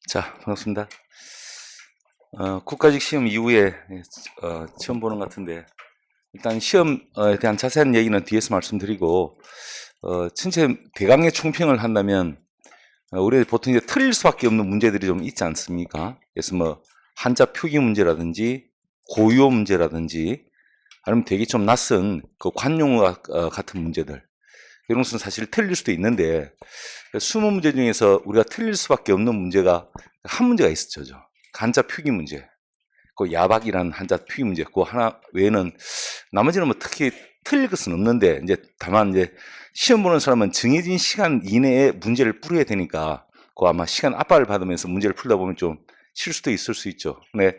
자, 반갑습니다. 국가직 시험 이후에 처음 보는 것 같은데 일단 시험에 대한 자세한 얘기는 뒤에서 말씀드리고 전체 대강의 총평을 한다면 우리 보통 이제 틀릴 수밖에 없는 문제들이 좀 있지 않습니까? 그래서 뭐 한자 표기 문제라든지 고유어 문제라든지 아니면 되게 좀 낯선 그 관용어 같은 문제들 이런 것은 사실 틀릴 수도 있는데 20문제 중에서 우리가 틀릴 수밖에 없는 문제가 한 문제가 있었죠. 한자 표기 문제. 그 야박이라는 한자 표기 문제. 그 하나 외에는 나머지는 뭐 특히 틀릴 것은 없는데 이제 다만 이제 시험 보는 사람은 정해진 시간 이내에 문제를 풀어야 되니까 그 아마 시간 압박을 받으면서 문제를 풀다 보면 좀 실수도 있을 수 있죠. 근데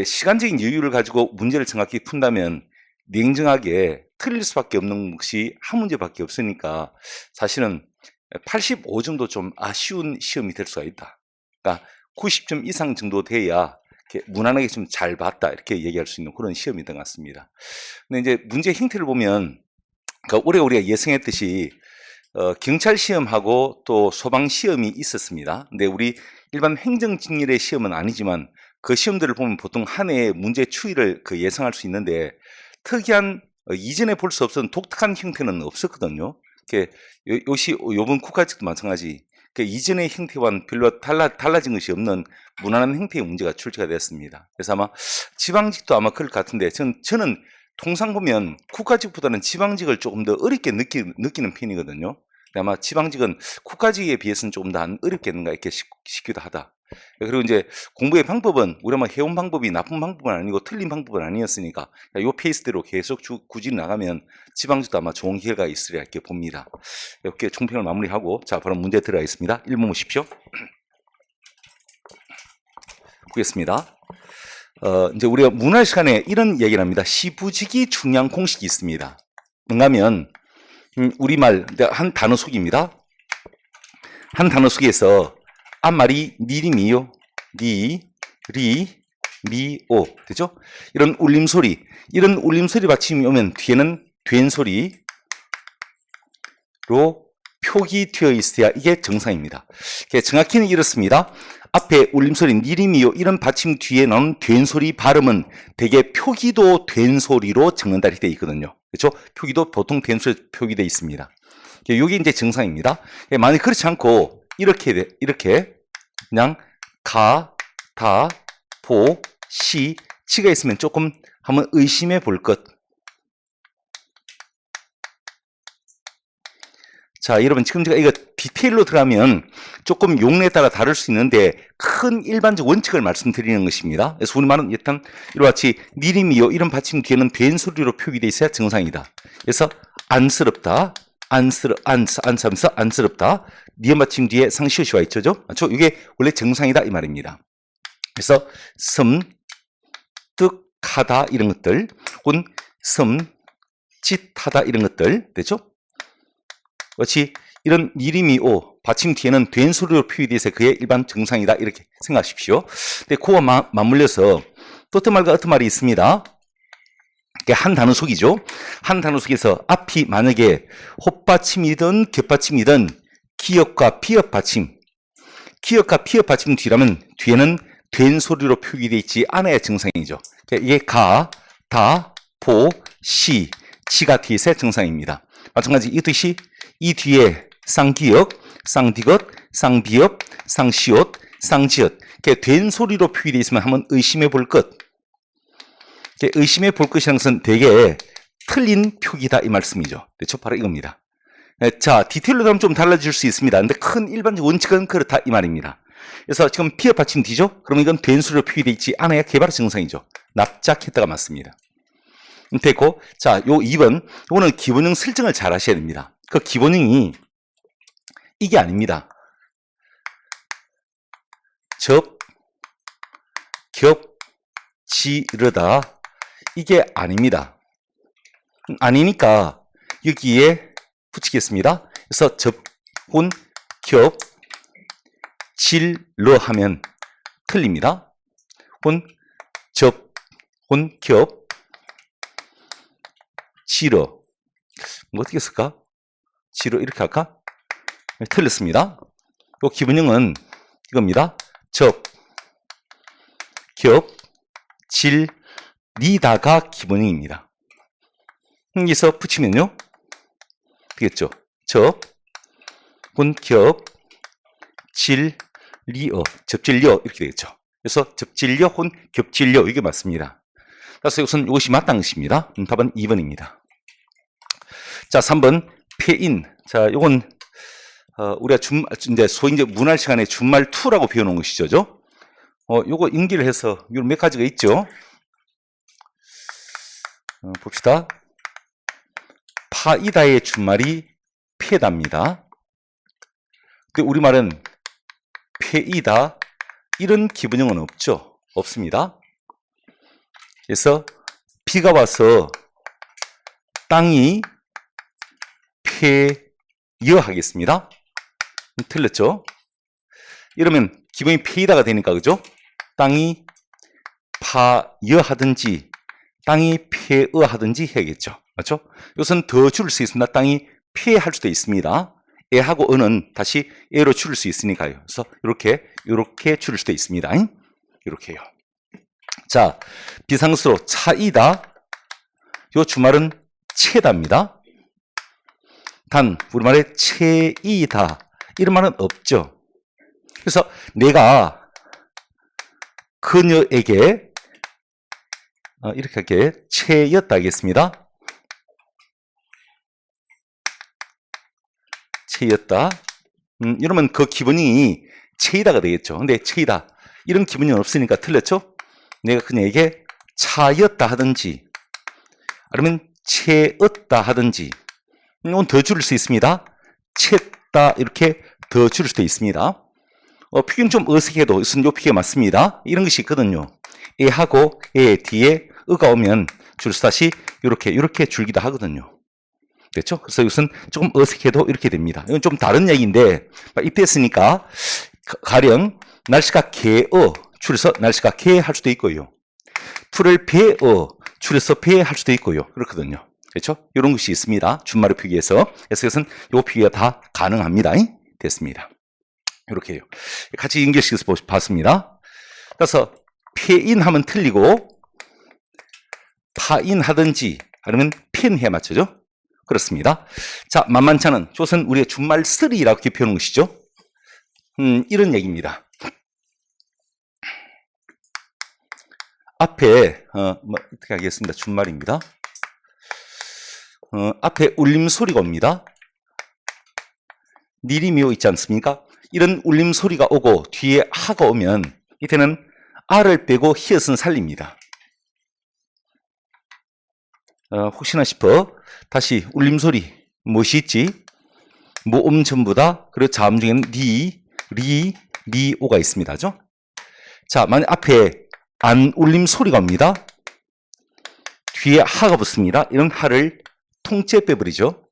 시간적인 여유를 가지고 문제를 정확히 푼다면 냉정하게 틀릴 수밖에 없는 것이 한 문제밖에 없으니까 사실은 85 정도 좀 아쉬운 시험이 될 수가 있다. 그러니까 90점 이상 정도 돼야 이렇게 무난하게 좀 잘 봤다 이렇게 얘기할 수 있는 그런 시험이던 것 같습니다. 근데 이제 문제 형태를 보면 그러니까 올해 우리가 예상했듯이 경찰 시험하고 또 소방 시험이 있었습니다. 근데 우리 일반 행정직렬의 시험은 아니지만 그 시험들을 보면 보통 한 해의 문제 추이를 예상할 수 있는데 특이한 이전에 볼 수 없었던 독특한 형태는 없었거든요. 요번 국가직도 마찬가지. 이전의 형태와는 별로 달라진 것이 없는 무난한 형태의 문제가 출제가 됐습니다. 그래서 아마 지방직도 아마 그럴 것 같은데 저는 통상 보면 국가직보다는 지방직을 조금 더 어렵게 느끼는 편이거든요. 아마 지방직은 국가직에 비해서는 조금 더 안 어렵겠는가 이렇게 싶기도 하다. 그리고 이제 공부의 방법은 우리가 뭐 해온 방법이 나쁜 방법은 아니고 틀린 방법은 아니었으니까 요 페이스대로 계속 굳이 나가면 지방직도 아마 좋은 기회가 있으리라 이렇게 봅니다. 이렇게 총평을 마무리하고 자 바로 문제 들어가겠습니다. 1번 보십시오. 보겠습니다. 이제 우리가 문화 시간에 이런 얘기를 합니다. 시부지기 중요한 공식이 있습니다. 뭔가면 우리말 한 단어 속입니다. 한 단어 속에서 앞말이 니리미요, 니, 리, 미, 오 되죠? 이런 울림소리 받침이 오면 뒤에는 된소리로 표기되어 있어야 이게 정상입니다. 정확히는 이렇습니다. 앞에 울림소리 니리미요 이런 받침 뒤에 나오는 된소리 발음은 대개 표기도 된소리로 적는다 이렇게 되어 있거든요. 그렇죠? 표기도 보통 된소리 표기되어 있습니다. 이게 이제 정상입니다. 만약 그렇지 않고 이렇게 그냥 가, 다, 보, 시, 치가 있으면 조금 한번 의심해 볼 것. 자, 여러분 지금 제가 이거 디테일로 들어가면 조금 용례에 따라 다를 수 있는데 큰 일반적 원칙을 말씀드리는 것입니다. 그래서 우리말은 일단 이와 같이 니리미요 이런 받침 뒤에는 된소리로 표기되어 있어야 정상이다. 그래서 안쓰럽다. 안쓰럽다. 니은 받침 뒤에 상시어시와 있죠. 맞죠? 이게 원래 정상이다 이 말입니다. 그래서 섬뜩하다 이런 것들 혹은 섬짓하다 이런 것들 되죠? 그렇지 이런 니리미오 받침 뒤에는 된소리로 표기되어 있어 그의 일반 정상이다 이렇게 생각하십시오. 근데 그와 맞물려서 또 어떤 말과 어떤 말이 있습니다. 한 단어 속이죠. 한 단어 속에서 앞이 만약에 헛받침이든 겹받침이든 기역과 피역 받침 뒤라면 뒤에는 된소리로 표기되어 있지 않아야 정상이죠. 이게 가, 다, 보, 시, 치가 뒤에 있어야 정상입니다. 마찬가지 이 뜻이 이 뒤에 쌍기역, 쌍디귿, 쌍비역, 쌍시옷, 쌍지읒 된소리로 표기되어 있으면 한번 의심해 볼 것. 의심해 볼 것이라는 것은 되게 틀린 표기다 이 말씀이죠. 그렇죠? 바로 이겁니다. 자, 디테일로 들어가면 좀 달라질 수 있습니다. 근데 큰 일반적 원칙은 그렇다 이 말입니다. 그래서 지금 피어 받침 뒤죠? 그러면 이건 된수로 표기되어 있지 않아야 개발 정상이죠. 납작했다가 맞습니다. 됐고, 자, 요 2번, 요거는 기본형 설정을 잘 하셔야 됩니다. 그 기본형이 이게 아닙니다. 지르다 이게 아닙니다. 아니니까 여기에 붙이겠습니다. 그래서 접혼 겹 질러 하면 틀립니다. 접혼 겹 질어 어떻게 쓸까? 질어 이렇게 할까? 틀렸습니다. 이 기본형은 이겁니다. 접, 겹, 질, 리다가 기본형입니다. 여기서 붙이면요. 되겠죠? 접, 군, 겹, 질, 리어, 접질려 이렇게 되겠죠. 그래서 접질려 혹은 겹질려 이게 맞습니다. 그래서 우선 이것이 맞다는 것입니다. 답은 2번입니다. 자, 3번 폐인. 자, 요건 우리가 이제 소위 이제 문할 시간에 준말 2라고 배워놓은 것이죠. 요거 인기를 해서 요 몇 가지가 있죠. 봅시다. 파이다의 준말이 폐다입니다. 근데 우리말은 폐이다 이런 기본형은 없죠. 없습니다. 그래서 비가 와서 땅이 폐여 하겠습니다. 틀렸죠? 이러면 기본이 폐이다가 되니까 그죠? 땅이 파여 하든지 땅이 폐어 하든지 해야겠죠. 맞죠? 이것은 더 줄일 수 있습니다. 땅이 폐할 수도 있습니다. 에하고 어는 다시 에로 줄일 수 있으니까요. 그래서 이렇게 줄일 수도 있습니다. 이렇게요. 자, 비상수로 차이다. 요 주말은 채다입니다. 단 우리말에 채이다 이런 말은 없죠. 그래서 내가 그녀에게 이렇게 할게 채였다 하겠습니다. 채였다. 이러면 그 기본이 채이다가 되겠죠. 근데 채이다 이런 기본이 없으니까 틀렸죠. 내가 그녀에게 차였다 하든지 아니면 채었다 하든지 이건 더 줄일 수 있습니다. 챘다 이렇게 더 줄일 수도 있습니다. 피경 좀 어색해도 이것은 요 피가 맞습니다. 이런 것이 있거든요. 에하고 에 뒤에 으가 오면 줄수 다시 이렇게 줄기도 하거든요. 됐죠? 그래서 이것은 조금 어색해도 이렇게 됩니다. 이건 좀 다른 얘기인데 입됐으니까 가령 날씨가 개어 줄여서 날씨가 개 할 수도 있고요. 풀을 배어 줄여서 배 할 수도 있고요. 그렇거든요. 그렇죠? 이런 것이 있습니다. 준말의 표기에서. 그래서 이것은 이 표기가 다 가능합니다. 됐습니다. 이렇게요. 같이 연결시켜서 봤습니다. 그래서 폐인하면 틀리고 파인하든지 아니면 펜해 맞죠? 그렇습니다. 자, 만만찮은 이것은 우리의 준말 3라고 이렇게 표현한 것이죠. 이런 얘기입니다. 앞에 어떻게 하겠습니다. 준말입니다. 앞에 울림 소리가 옵니다. 니리미오 있지 않습니까? 이런 울림 소리가 오고 뒤에 하가 오면 이때는 아를 빼고 히읗은 살립니다. 혹시나 싶어 다시 울림 소리 무엇이 있지? 모음 전부다. 그리고 자음 중에는 리오가 있습니다. 그죠? 자, 만약 앞에 안 울림 소리가 옵니다. 뒤에 하가 붙습니다. 이런 하를 통째 빼버리죠.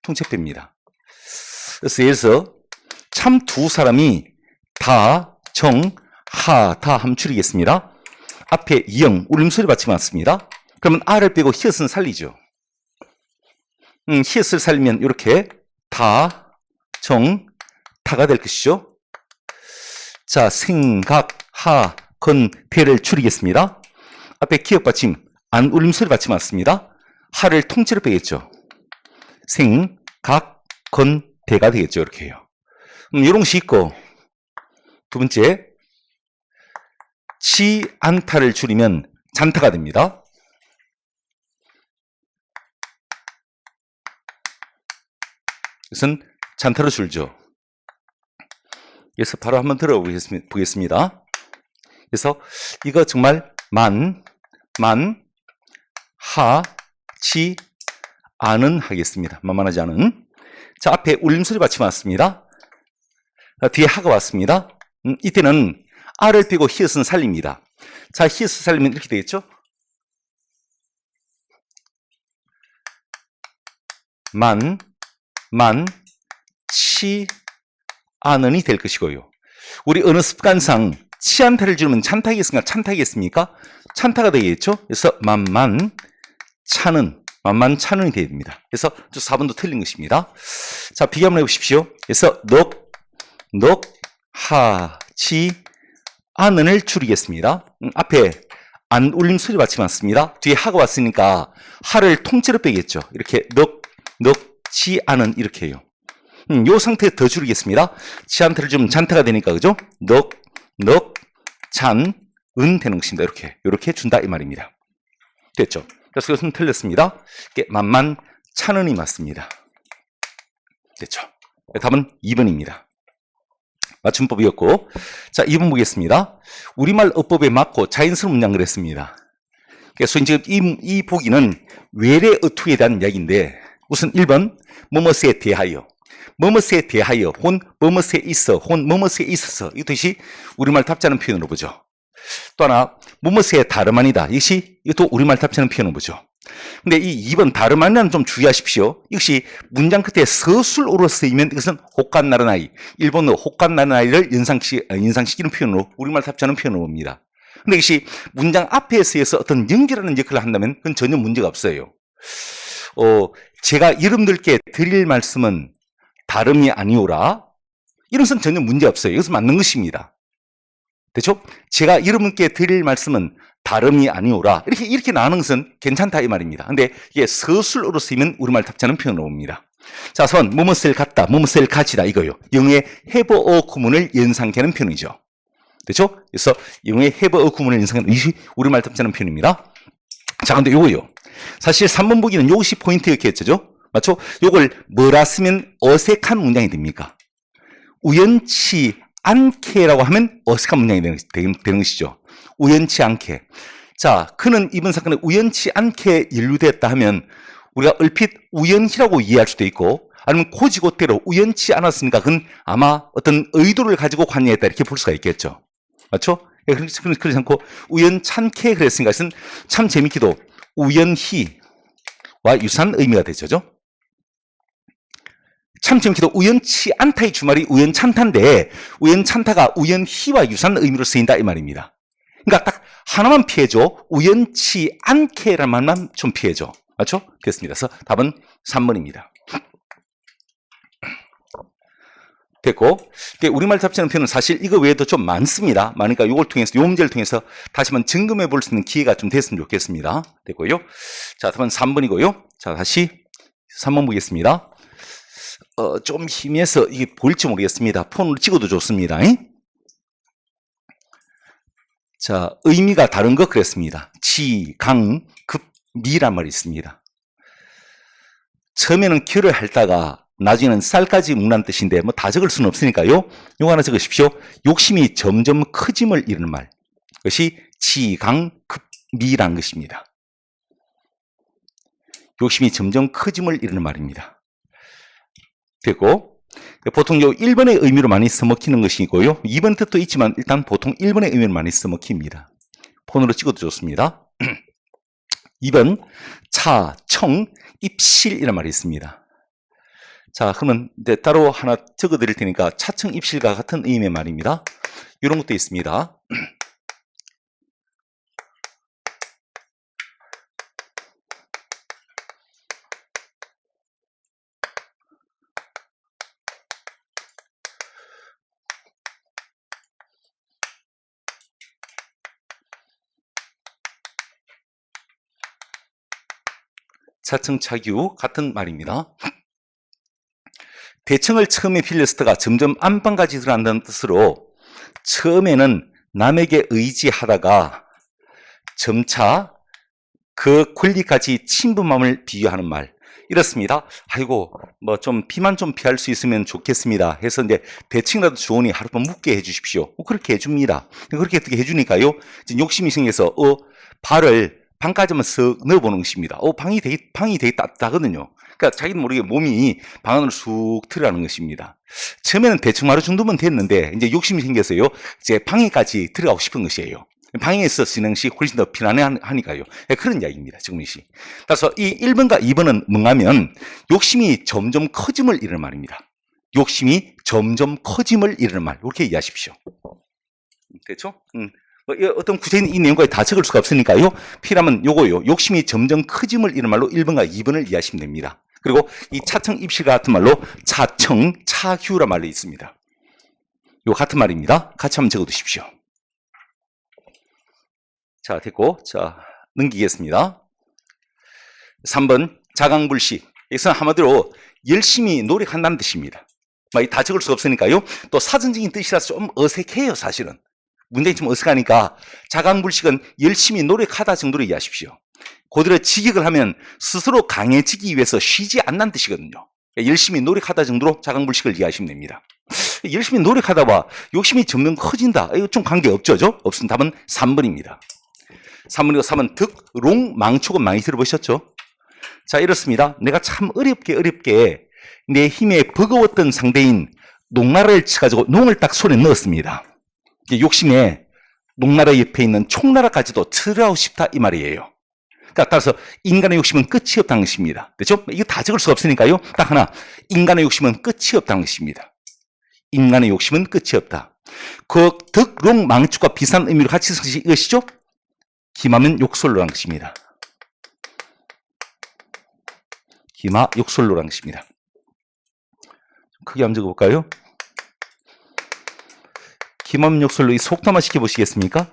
통째 뺍니다. 그래서 예를 들어서 참 두 사람이 다, 정, 하, 다 함 줄이겠습니다. 앞에 영, 울림소리 받지 않습니다. 그러면 아를 빼고 히읗은 살리죠. 히읗을 살리면 이렇게 다, 정, 타가 될 것이죠. 자, 생각, 하, 건, 대를 줄이겠습니다. 앞에 기억 받침, 안 울림소리 받지 않습니다. 하를 통째로 빼겠죠. 생, 각, 건, 대가 되겠죠. 이렇게 해요. 이런 것이 있고, 두 번째, 치, 안타를 줄이면 잔타가 됩니다. 이것은 잔타로 줄죠. 그래서 바로 한번 들어보겠습니다. 그래서 이거 정말 만, 하, 치, 안은 하겠습니다. 만만하지 않은. 자, 앞에 울림소리 받침 왔습니다. 뒤에 하가 왔습니다. 이때는 아를 빼고 히읗은 살립니다. 자, 히읗을 살리면 이렇게 되겠죠? 만, 치, 안은이 될 것이고요. 우리 언어 습관상 치안타를 줄이면 찬타겠습니까? 찬타겠습니까? 찬타가 되겠죠? 그래서 만만찮은이 됩니다. 그래서 4번도 틀린 것입니다. 자, 비교 한번 해보십시오. 그래서 넉, 하, 치, 안을 줄이겠습니다. 앞에 안 울림 소리 받지 않습니다. 뒤에 하가 왔으니까 하를 통째로 빼겠죠. 이렇게 넉지 않은 이렇게 해요. 요 상태 더 줄이겠습니다. 치안태를 좀 잔태가 되니까 그죠? 잔 되는 것입니다. 이렇게 준다 이 말입니다. 됐죠? 그래서 이것은 틀렸습니다. 만만 찬은이 맞습니다. 됐죠? 답은 2번입니다. 맞춤법이었고, 자 2번 보겠습니다. 우리말 어법에 맞고 자연스러운 문장을 했습니다. 그래서 지금 이 보기는 외래 어투에 대한 이야기인데, 우선 1번 뭐뭐에 대하여, 뭐뭐에 대하여, 혼 뭐뭐에 있어, 혼 뭐뭐에 있어서, 이것이 우리말 답자는 표현으로 보죠. 또 하나 뭐뭐에 다름 아니다, 이것도 우리말 답자는 표현으로 보죠. 근데 이 2번 다름 아니라는 좀 주의하십시오. 이것이 문장 끝에 서술어로 쓰이면 이것은 호칸나르나이, 일본어 호칸나르나이를 연상시키는 표현으로 우리말 답자는 표현으로 봅니다. 근데 이것이 문장 앞에 쓰여서 어떤 연결하는 역할을 한다면 그건 전혀 문제가 없어요. 제가 여러분들께 드릴 말씀은 다름이 아니오라, 이런 것은 전혀 문제 없어요. 이것은 맞는 것입니다. 됐죠? 제가 여러분께 드릴 말씀은 다름이 아니오라, 이렇게 나오는 것은 괜찮다 이 말입니다. 근데 이게 서술어로 쓰이면 우리말 답자는 표현으로 봅니다. 자, 선 뭐뭐을 갖다, 뭐뭐을 가지다 이거요. 영어의 have a 구문을 연상케 하는 표현이죠. 됐죠? 그래서 영어의 have a 구문을 연상하는 이것이 우리말 답자는 표현입니다. 자, 근데 요거요. 사실 3번 보기는 요것이 포인트였겠죠? 맞죠? 요걸 뭐라 쓰면 어색한 문장이 됩니까? 우연치 않게라고 하면 어색한 문장이 되는 것이죠. 우연치 않게. 자, 그는 이번 사건에 우연치 않게 연루됐다 하면 우리가 얼핏 우연히라고 이해할 수도 있고, 아니면 고지고대로 우연치 않았으니까 그건 아마 어떤 의도를 가지고 관여했다 이렇게 볼 수가 있겠죠. 맞죠? 그렇지 않고 우연찮게 그랬으니까 이것은 참 재밌게도 우연히와 유사한 의미가 되죠. 참 재밌게도 우연치 않다의 주말이 우연찮다인데 우연찮다가 우연히와 유사한 의미로 쓰인다 이 말입니다. 그러니까 딱 하나만 피해줘. 우연치 않게라는 말만 좀 피해줘. 맞죠? 됐습니다. 그래서 답은 3번입니다. 됐고, 우리말 답자는 표현은 사실 이거 외에도 좀 많습니다. 많으니까 이걸 통해서, 요 문제를 통해서 다시 한번 점검해 볼 수 있는 기회가 좀 됐으면 좋겠습니다. 됐고요. 자, 답은 3번이고요. 자, 다시 3번 보겠습니다. 좀 희미해서 이게 보일지 모르겠습니다. 폰으로 찍어도 좋습니다. 자, 의미가 다른 것 그랬습니다. 지, 강, 급, 미란 말이 있습니다. 처음에는 결을 핥다가 나중에는 쌀까지 묵는 뜻인데 뭐 다 적을 수는 없으니까요. 요거 하나 적으십시오. 욕심이 점점 커짐을 이루는 말. 그것이 지, 강, 급, 미란 것입니다. 욕심이 점점 커짐을 이루는 말입니다. 됐고, 보통 요 1번의 의미로 많이 써먹히는 것이고요. 2번 뜻도 있지만 일단 보통 1번의 의미로 많이 써먹힙니다. 폰으로 찍어도 좋습니다. 2번 차, 청, 입실이라는 말이 있습니다. 자, 그러면 이제 따로 하나 적어 드릴 테니까 차청, 입실과 같은 의미의 말입니다. 이런 것도 있습니다. 차청, 차규 같은 말입니다. 대청을 처음에 빌렸을 때가 점점 안방까지 들어간다는 뜻으로 처음에는 남에게 의지하다가 점차 그 권리까지 침범함을 비유하는 말. 이렇습니다. 아이고, 뭐 좀 비만 좀 피할 수 있으면 좋겠습니다. 해서 이제 대칭이라도 주원이 하룻밤 묵게 해주십시오. 그렇게 해줍니다. 그렇게 어떻게 해주니까요. 이제 욕심이 생겨서 발을 방까지만 쓱 넣어보는 것입니다. 방이 되게 따뜻하거든요. 그러니까 자기도 모르게 몸이 방 안으로 쑥 들어가는 것입니다. 처음에는 대충 하루 정도면 됐는데 이제 욕심이 생겨서요. 이제 방에까지 들어가고 싶은 것이에요. 방에서 쓰는 것이 훨씬 더 편안하니까요. 그런 이야기입니다. 지금 이 시. 그래서 이 1번과 2번은 뭔가면 욕심이 점점 커짐을 이루는 말입니다. 욕심이 점점 커짐을 이루는 말. 이렇게 이해하십시오. 됐죠? 어떤 구체적인 이 내용까지 다 적을 수가 없으니까요. 필요하면 요거요. 욕심이 점점 커짐을 이루는 말로 1번과 2번을 이해하시면 됩니다. 그리고 이 차청, 입실 같은 말로 차청, 차규란 말로 있습니다. 요 같은 말입니다. 같이 한번 적어두십시오. 자, 됐고. 자, 넘기겠습니다. 3번, 자강불식. 여기서는 한마디로 열심히 노력한다는 뜻입니다. 다 적을 수 없으니까요. 또 사전적인 뜻이라서 좀 어색해요, 사실은. 문장이 좀 어색하니까 자강불식은 열심히 노력하다 정도로 이해하십시오. 그대로 직역을 하면 스스로 강해지기 위해서 쉬지 않는 뜻이거든요. 열심히 노력하다 정도로 자강불식을 이해하시면 됩니다. 열심히 노력하다 봐 욕심이 점점 커진다. 이거 좀 관계없죠? 없으면 답은 3번입니다. 3번이고 3번 득, 롱, 망촉은 많이 들어보셨죠? 자, 이렇습니다. 내가 참 어렵게 내 힘에 버거웠던 상대인 녹나라를 쳐가지고 농을 딱 손에 넣었습니다. 욕심에 녹나라 옆에 있는 총나라까지도 처리하고 싶다 이 말이에요. 그러니까 따라서 인간의 욕심은 끝이 없다는 것입니다. 그렇죠? 이거 다 적을 수 없으니까요. 딱 하나, 인간의 욕심은 끝이 없다는 것입니다. 인간의 욕심은 끝이 없다. 그 득, 롱, 망축과 비슷한 의미로 같이 쓰시 이것이죠? 기마면 욕설로라는 것입니다. 기마, 욕설로라는 것입니다. 크게 한번 적어볼까요? 기마면 욕설로 이 속담화 시켜보시겠습니까?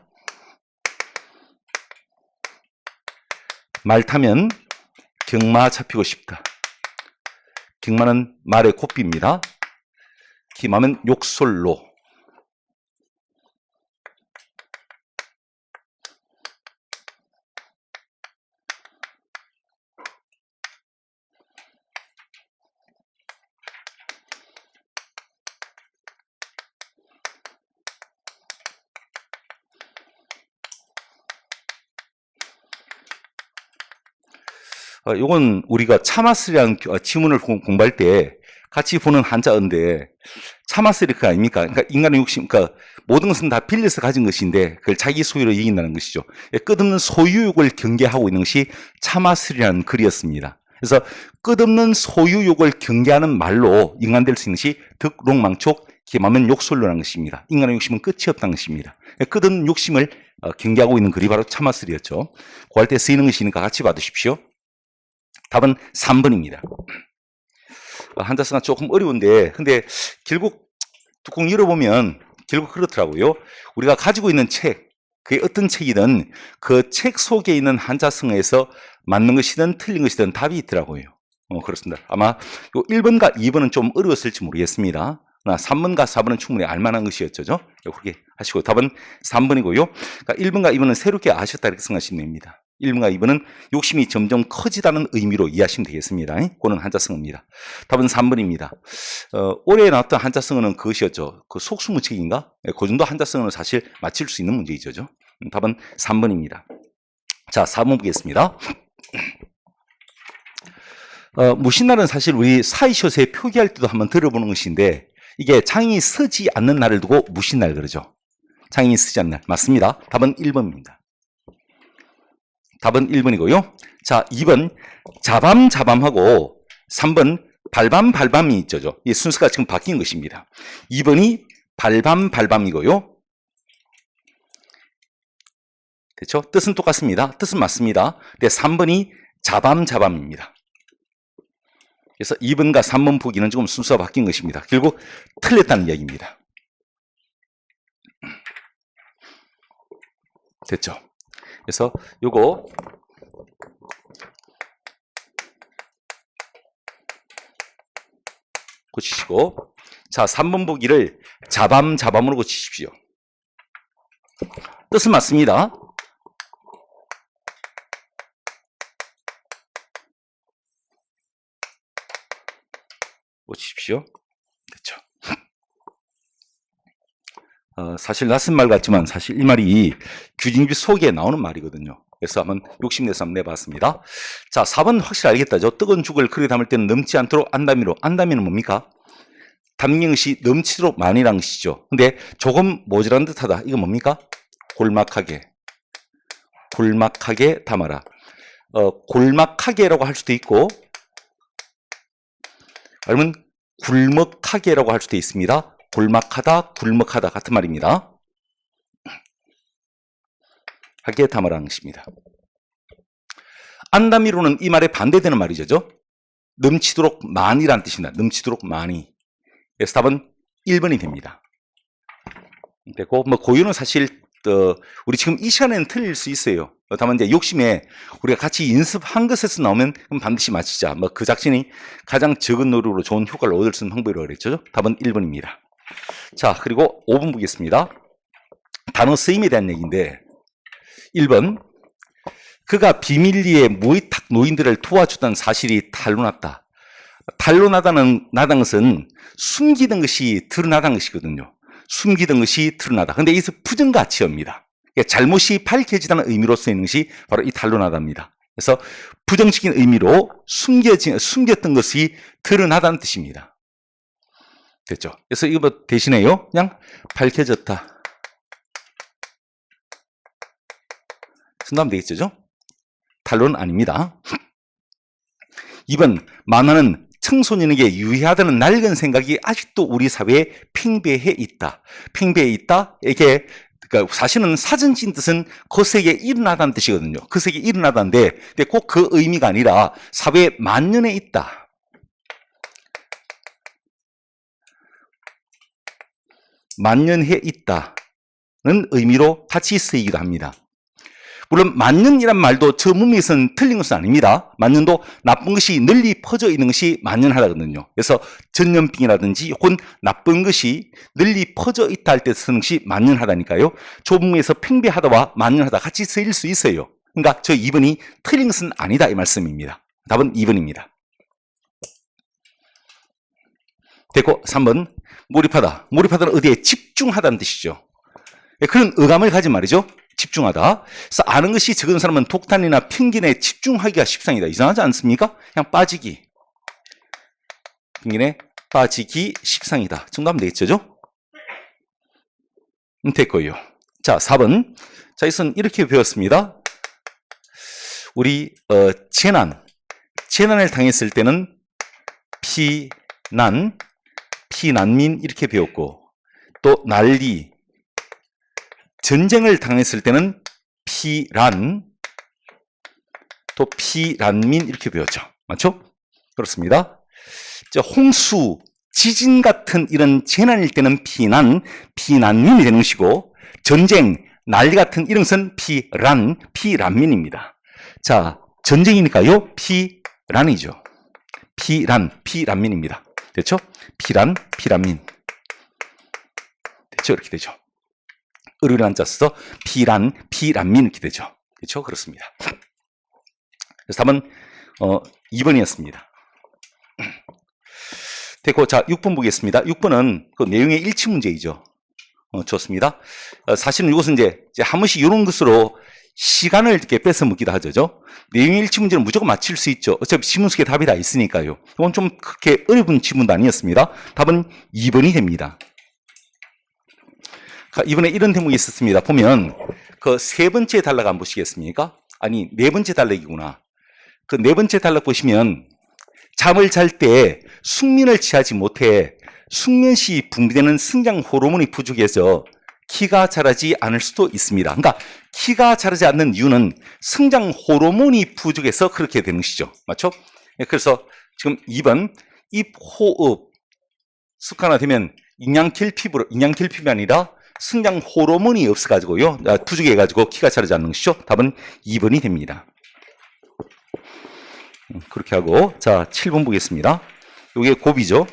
말 타면 경마 잡히고 싶다. 경마는 말의 고삐입니다. 기마면 욕설로. 요건 우리가 차마스라는 지문을 공부할 때 같이 보는 한자어인데 차마스리 그 아닙니까? 그러니까 인간의 욕심, 그러니까 모든 것은 다 빌려서 가진 것인데 그걸 자기 소유로 이긴다는 것이죠. 끝없는 소유욕을 경계하고 있는 것이 차마스리라는 글이었습니다. 그래서 끝없는 소유욕을 경계하는 말로 인간될 수 있는 것이 득롱망촉 기마면 욕설로라는 것입니다. 인간의 욕심은 끝이 없다는 것입니다. 끝없는 욕심을 경계하고 있는 글이 바로 차마스리였죠. 구할 때 쓰이는 것이니까 같이 봐두십시오. 답은 3번입니다. 한자성가 조금 어려운데 근데 결국 뚜껑 열어보면 결국 그렇더라고요. 우리가 가지고 있는 책, 그게 어떤 책이든 그 책 속에 있는 한자성어에서 맞는 것이든 틀린 것이든 답이 있더라고요. 그렇습니다. 아마 요 1번과 2번은 좀 어려웠을지 모르겠습니다. 3번과 4번은 충분히 알만한 것이었죠. 그렇게 하시고 답은 3번이고요. 그러니까 1번과 2번은 새롭게 아셨다 이렇게 생각하시면 됩니다. 1번과 2번은 욕심이 점점 커지다는 의미로 이해하시면 되겠습니다. 그거는 한자성어입니다. 답은 3번입니다. 올해 나왔던 한자성어는 그것이었죠. 그 속수무책인가? 그 정도 한자성어는 사실 맞힐 수 있는 문제이죠. 답은 3번입니다. 자, 4번 보겠습니다. 무신날은 사실 우리 사이쇼스에 표기할 때도 한번 들어보는 것인데 이게 장이 서지 않는 날을 두고 무신날 그러죠. 장이 서지 않는 날. 맞습니다. 답은 1번입니다. 답은 1번이고요. 자, 2번 자밤하고 3번 발밤이 있죠. 이 순서가 지금 바뀐 것입니다. 2번이 발밤이고요. 됐죠? 뜻은 똑같습니다. 뜻은 맞습니다. 근데 3번이 자밤입니다. 그래서 2번과 3번 보기는 조금 순서가 바뀐 것입니다. 결국 틀렸다는 이야기입니다. 됐죠? 그래서 요거 고치시고 자 3번 보기를 자밤으로 고치십시오. 뜻은 맞습니다. 고치십시오. 됐죠? 사실 낯선 말 같지만 사실 이 말이 규진규 속에 나오는 말이거든요. 그래서 한번 욕심내서 한번 내봤습니다. 자, 4번 확실히 알겠다죠. 뜨거운 죽을 그릇에 담을 때는 넘지 않도록 안다미로. 안다미는 뭡니까? 담는 것이 넘치도록 많이라는 것이죠. 근데 조금 모자란 듯하다. 이거 뭡니까? 골막하게 담아라. 골막하게라고 할 수도 있고 아니면 굴먹하게라고 할 수도 있습니다. 골막하다, 굴먹하다 같은 말입니다. 하게 담아라는 것입니다. 안다미로는 이 말에 반대되는 말이죠. 넘치도록 많이란 뜻입니다. 넘치도록 많이. 그래서 답은 1번이 됩니다. 됐고, 고유는 사실 우리 지금 이 시간에는 틀릴 수 있어요. 다만 이제 욕심에 우리가 같이 연습한 것에서 나오면 그럼 반드시 맞히자. 뭐 그 작전이 가장 적은 노력으로 좋은 효과를 얻을 수 있는 방법이라고 그랬죠. 답은 1번입니다. 자, 그리고 5번 보겠습니다. 단어 쓰임에 대한 얘기인데 1번 그가 비밀리에 무위탁 노인들을 도와주던 사실이 탄로났다. 탄로나다는 것은 숨기던 것이 드러나다는 것이거든요. 숨기던 것이 드러나다. 근데 이것은 부정가치어입니다. 잘못이 밝혀지다는 의미로 쓰이는 것이 바로 이 탄로나다입니다. 그래서 부정적인 의미로 숨겼던 것이 드러나다는 뜻입니다. 됐죠? 그래서 이거 뭐 대신에요, 그냥 밝혀졌다. 쓴다면 되겠죠? 탄로는 아닙니다. 2번, 만화는 청소년에게 유해하다는 낡은 생각이 아직도 우리 사회에 팽배해 있다. 팽배해 있다? 이게 그러니까 사실은 사전적인 뜻은 거세게 일어나다는 뜻이거든요. 거세게 일어나다는데 꼭 그 의미가 아니라 사회에 만연해 있다. 만연해 있다는 의미로 같이 쓰이기도 합니다. 물론 만연이란 말도 저 문맥에서는 틀린 것은 아닙니다. 만연도 나쁜 것이 널리 퍼져 있는 것이 만연하다거든요. 그래서 전염병이라든지 혹은 나쁜 것이 널리 퍼져 있다 할 때 쓰는 것이 만연하다니까요. 저 문맥에서 팽배하다와 만연하다 같이 쓰일 수 있어요. 그러니까 저 2번이 틀린 것은 아니다 이 말씀입니다. 답은 2번입니다. 됐고 3번 몰입하다. 몰입하다는 어디에 집중하다는 뜻이죠. 그런 의감을 가진 말이죠. 집중하다. 그래서 아는 것이 적은 사람은 독단이나 편견에 집중하기가 십상이다. 이상하지 않습니까? 그냥 빠지기. 편견에 빠지기 십상이다. 정답은 되겠죠? 됐고요. 자, 4번. 자, 이것은 이렇게 배웠습니다. 우리 재난을 당했을 때는 피난민 이렇게 배웠고, 또 난리, 전쟁을 당했을 때는 또 피란민 이렇게 배웠죠. 맞죠? 그렇습니다. 홍수, 지진 같은 이런 재난일 때는 피난민이 되는 것이고, 전쟁, 난리 같은 이런 것은 피란민입니다. 자, 전쟁이니까요, 피란이죠. 피란민입니다. 됐죠? 피란민. 됐죠? 이렇게 되죠. 의료를 한자 써서 피란민 이렇게 되죠. 그렇죠? 그렇습니다. 그래서 답은 2번이었습니다. 됐고, 자, 6번 보겠습니다. 6번은 그 내용의 일치 문제이죠. 좋습니다. 사실은 이것은 이제 한 번씩 이런 것으로 시간을 이렇게 뺏어 먹기도 하죠. 내용의 일치 문제는 무조건 맞힐 수 있죠. 어차피 지문 속에 답이 다 있으니까요. 이건 좀 그렇게 어려운 지문도 아니었습니다. 답은 2번이 됩니다. 이번에 이런 대목이 있었습니다. 보면 그 세 번째 단락 안 보시겠습니까? 아니, 네 번째 단락이구나. 그 네 번째 단락 보시면 잠을 잘 때 숙면을 취하지 못해 숙면 시 분비되는 성장 호르몬이 부족해서 키가 자라지 않을 수도 있습니다. 그러니까 키가 자라지 않는 이유는 성장 호르몬이 부족해서 그렇게 되는 것이죠. 맞죠? 그래서 지금 2번 입, 호흡 습관화되면 인양kel피가 아니라 성장 호르몬이 없어가지고요. 부족해가지고 키가 자라지 않는 것이죠. 답은 2번이 됩니다. 그렇게 하고, 자, 7번 보겠습니다. 이게 곱이죠.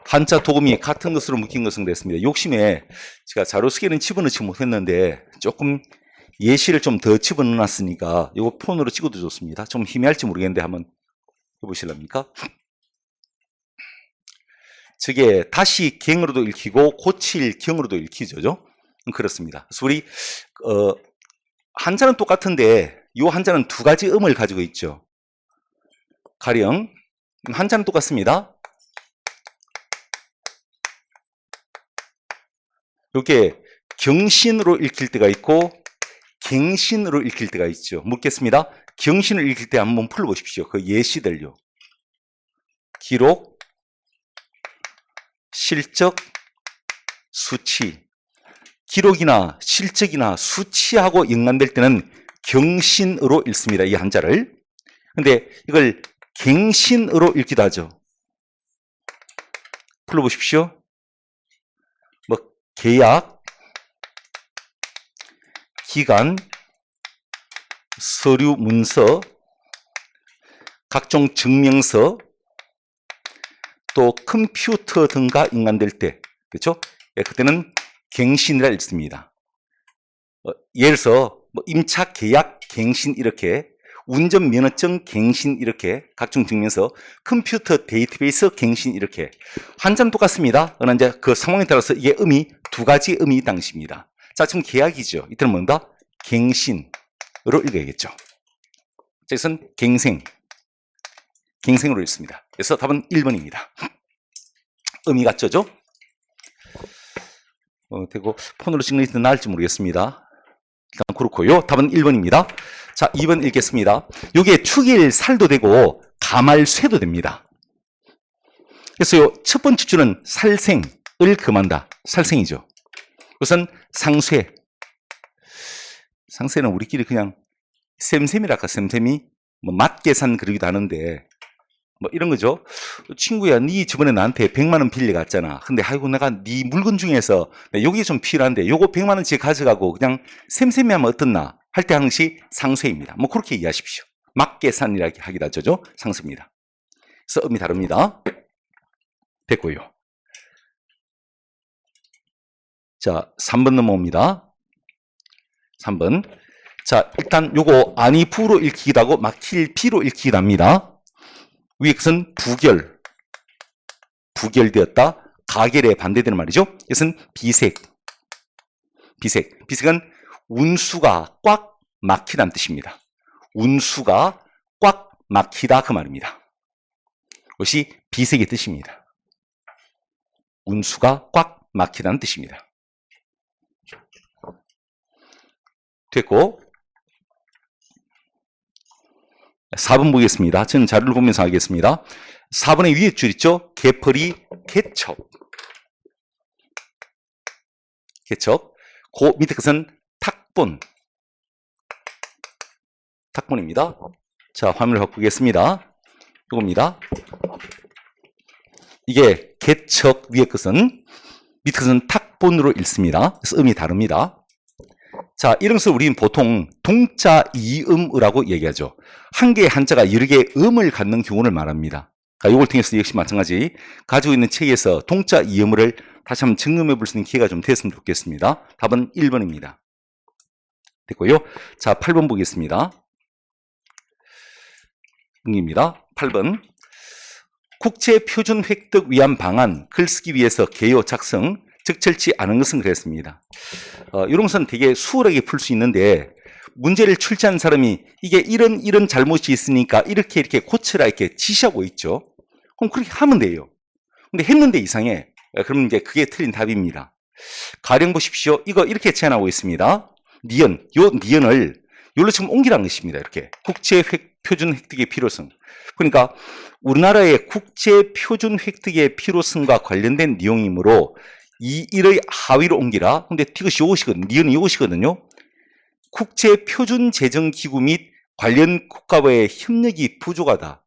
한자 도금이 같은 것으로 묶인 것은 됐습니다. 욕심에 제가 자료 쓰기는 집어넣지 못했는데 조금 예시를 좀 더 집어넣어놨으니까 이거 폰으로 찍어도 좋습니다. 좀 희미할지 모르겠는데 한번 해보실랍니까? 저게 다시 갱으로도 읽히고 고칠 경으로도 읽히죠. 그렇습니다. 그래서 우리 한자는 똑같은데 이 한자는 두 가지 음을 가지고 있죠. 가령 한자는 똑같습니다. 이게 경신으로 읽힐 때가 있고 갱신으로 읽힐 때가 있죠. 묻겠습니다. 경신을 읽힐 때 한번 풀어보십시오. 그 예시들요. 기록, 실적, 수치. 기록이나 실적이나 수치하고 연관될 때는 경신으로 읽습니다. 이 한자를. 근데 이걸 갱신으로 읽기도 하죠. 풀어보십시오. 계약, 기간, 서류 문서, 각종 증명서, 또 컴퓨터 등과 인간될 때, 그렇죠? 예, 그때는 갱신이라 읽습니다. 예를 들어서 뭐 임차 계약 갱신 이렇게, 운전면허증 갱신 이렇게, 각종 증명서, 컴퓨터 데이터베이스 갱신 이렇게. 한자는 똑같습니다. 그러나 이제 그 상황에 따라서 이게 두 가지 의미 있다는 것입니다. 자, 지금 계약이죠. 이때는 뭔가 갱신으로 읽어야겠죠. 자, 이것은 갱생으로 읽습니다. 그래서 답은 1번입니다. 의미가 쩌죠? 되고 폰으로 찍는 게 더 나을지 모르겠습니다. 일단 그렇고요. 답은 1번입니다. 자, 2번 읽겠습니다. 여기에 축일 살도 되고 가말쇠도 됩니다. 그래서 첫 번째 줄은 살생을 금한다. 살생이죠. 우선 상쇄. 상쇄는 우리끼리 그냥 쌤쌤이랄까, 쌤쌤이 뭐 맞계산 그러기도 하는데 뭐 이런 거죠. 친구야, 네 저번에 나한테 100만 원 빌려갔잖아. 근데 아이고 내가 네 물건 중에서 여기 좀 필요한데 요거 100만 원씩 가져가고 그냥 쌤쌤이 하면 어떻나 할 때 하는 것이 상쇄입니다. 뭐 그렇게 이해하십시오. 맞계산이라고 하기도 하죠. 상쇄입니다. 그래서 의미 다릅니다. 됐고요. 자, 3번 넘어옵니다. 3번. 자, 일단 요거 아니 부로 읽히기도 하고 막힐 비로 읽히기도 합니다. 위에 것은 부결되었다. 가결에 반대되는 말이죠. 이것은 비색은 운수가 꽉 막히다는 뜻입니다. 운수가 꽉 막히다 그 말입니다. 그것이 비색의 뜻입니다. 운수가 꽉 막히다는 뜻입니다. 됐고 4번 보겠습니다. 저는 자료를 보면서 하겠습니다. 4번의 위에 줄 있죠? 개펄이 개척. 그 밑에 것은 탁본입니다. 자, 화면을 바꾸겠습니다. 이겁니다. 이게 개척 위에 것은, 밑에 것은 탁본으로 읽습니다. 그래서 음이 다릅니다. 자, 이런 것을 우리는 보통 동자 이음이라고 얘기하죠. 한 개의 한자가 여러 개의 음을 갖는 경우를 말합니다. 이걸 통해서 역시 마찬가지 가지고 있는 책에서 동자 이음을 다시 한번 증명해 볼 수 있는 기회가 좀 됐으면 좋겠습니다. 답은 1번입니다. 됐고요. 자, 8번 보겠습니다. 응입니다. 8번. 국제 표준 획득 위한 방안, 글쓰기 위해서 개요 작성, 적절치 않은 것은 그랬습니다. 이런 것은 되게 수월하게 풀 수 있는데 문제를 출제한 사람이 이게 이런 잘못이 있으니까 이렇게 고쳐라 이렇게 지시하고 있죠. 그럼 그렇게 하면 돼요. 근데 했는데 이상해. 그러면 이제 그게 틀린 답입니다. 가령 보십시오. 이거 이렇게 제안하고 있습니다. 요 니은을 요로 지금 옮기라는 것입니다. 이렇게 국제 표준 획득의 필요성. 그러니까 우리나라의 국제 표준 획득의 필요성과 관련된 내용이므로 이의 하위로 옮기라. 근데 이것이 요것이거든요. 니은이 요것이거든요. 국제 표준 재정 기구 및 관련 국가와의 협력이 부족하다.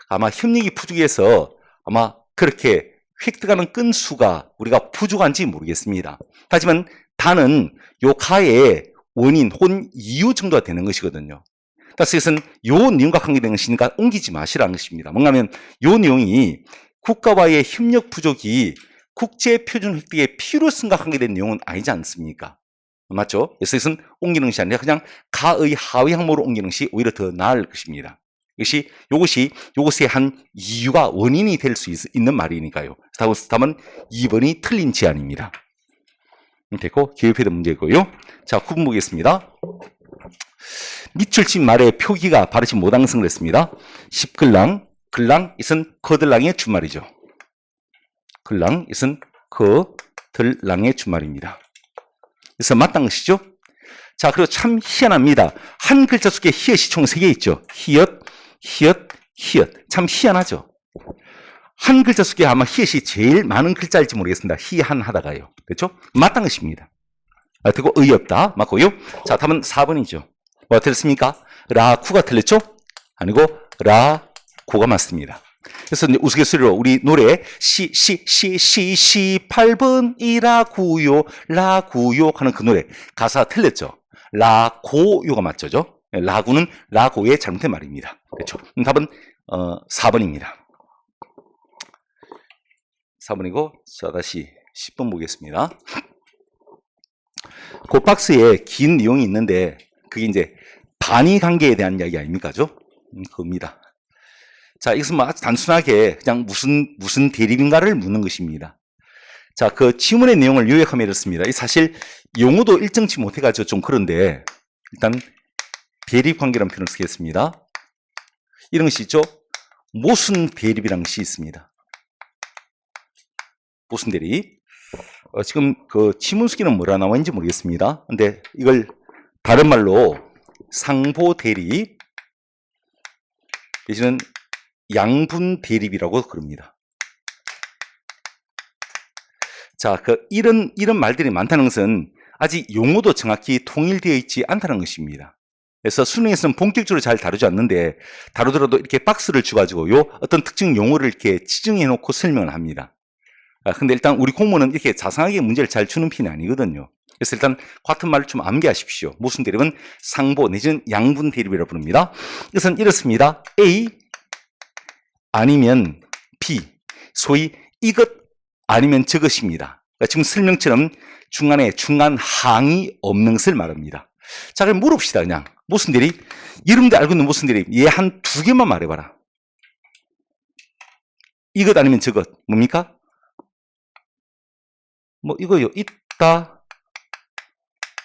아마 협력이 부족해서 아마 그렇게 획득하는 건수가 우리가 부족한지 모르겠습니다. 하지만 다는 요 가의 원인 혹은 이유 정도가 되는 것이거든요. 그래서 이것은 요 내용과 관계되는 것이니까 옮기지 마시라는 것입니다. 뭔가하면 요 내용이 국가와의 협력 부족이 국제 표준 획득의 필요성과 관계된 내용은 아니지 않습니까? 맞죠? 그래서 이것은 옮기는 것이 아니라 그냥 가의 하위 항목으로 옮기는 것이 오히려 더 나을 것입니다. 요것의 한 이유가 원인이 될 수 있는 말이니까요. 답은 2번이 틀린 제안입니다. 됐고, 기업회대 문제고요. 자, 9번 보겠습니다. 밑줄친 말에 표기가 바르지 못한 것을 했습니다. 십글랑, 글랑, 이것은 거들랑의 준말이죠. 글랑, 이것은 거들랑의 준말입니다. 그래서 맞다는 것이죠. 자, 그리고 참 희한합니다. 한 글자 속에 히읗이 총 3개 있죠. 히읗. 참 희한하죠. 한 글자 속에 아마 히읗이 제일 많은 글자일지 모르겠습니다. 희한하다가요. 그렇죠? 맞다는 것입니다. 그리고 의없다. 맞고요. 자, 답은 4번이죠. 뭐가 틀렸습니까? 라쿠가 틀렸죠? 아니고 라코가 맞습니다. 그래서 이제 우스갯소리로 우리 노래 18번이라구요 라구요 하는 그 노래 가사 틀렸죠. 라고요가 맞죠? 라구는 라고의 잘못된 말입니다. 그렇죠? 답은 4번입니다. 4번이고 자 다시 10번 보겠습니다. 그 박스에 긴 내용이 있는데 그게 이제 반의 관계에 대한 이야기 아닙니까죠? 그겁니다. 자, 이것은 뭐 아주 단순하게 그냥 무슨 대립인가를 묻는 것입니다. 자, 그 지문의 내용을 요약하면 이렇습니다. 사실 용어도 일정치 못해가지고 좀 그런데 일단 대립관계라는 표현을 쓰겠습니다. 이런 것이 있죠. 모순 대립이라는 것이 있습니다. 모순 대립. 지금 그 지문 수기는 뭐라 나와 있는지 모르겠습니다. 근데 이걸 다른 말로 상보 대립 내지는 양분 대립이라고 그럽니다. 자, 이런 말들이 많다는 것은 아직 용어도 정확히 통일되어 있지 않다는 것입니다. 그래서 수능에서는 본격적으로 잘 다루지 않는데 다루더라도 이렇게 박스를 주가지고요 어떤 특정 용어를 이렇게 지정해 놓고 설명을 합니다. 근데 일단 우리 공무원은 이렇게 자상하게 문제를 잘 주는 편이 아니거든요. 그래서 일단 같은 말을 좀 암기하십시오. 모순 대립은 상보 내지는 양분 대립이라고 부릅니다. 이것은 이렇습니다. A 아니면 B, 소위 이것 아니면 저것입니다. 그러니까 지금 설명처럼 중간에 중간항이 없는 것을 말합니다. 자, 그럼 물어봅시다. 그냥 모순 대립, 여러분들 알고 있는 모순 대립 얘 한 두 개만 말해봐라. 이것 아니면 저것 뭡니까? 뭐 이거요. 있다,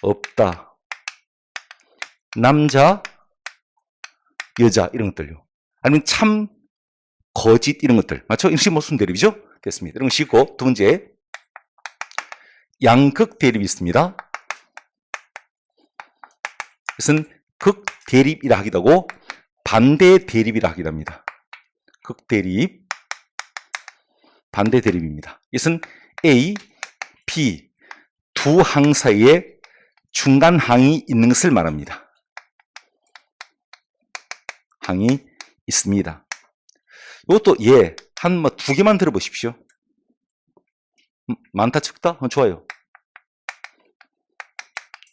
없다, 남자, 여자 이런 것들요. 아니면 참, 거짓 이런 것들 맞죠? 이것이 모순 대립이죠? 됐습니다. 이런 것이 있고 두 번째 양극 대립이 있습니다. 이것은 극 대립이라 하기도 하고 반대 대립이라 하기도 합니다. 극 대립, 반대 대립입니다. 이것은 A, B 두 항 사이에 중간 항이 있는 것을 말합니다. 항이 있습니다. 이것도 예, 한 뭐 두 개만 들어보십시오. 많다 적다? 좋아요.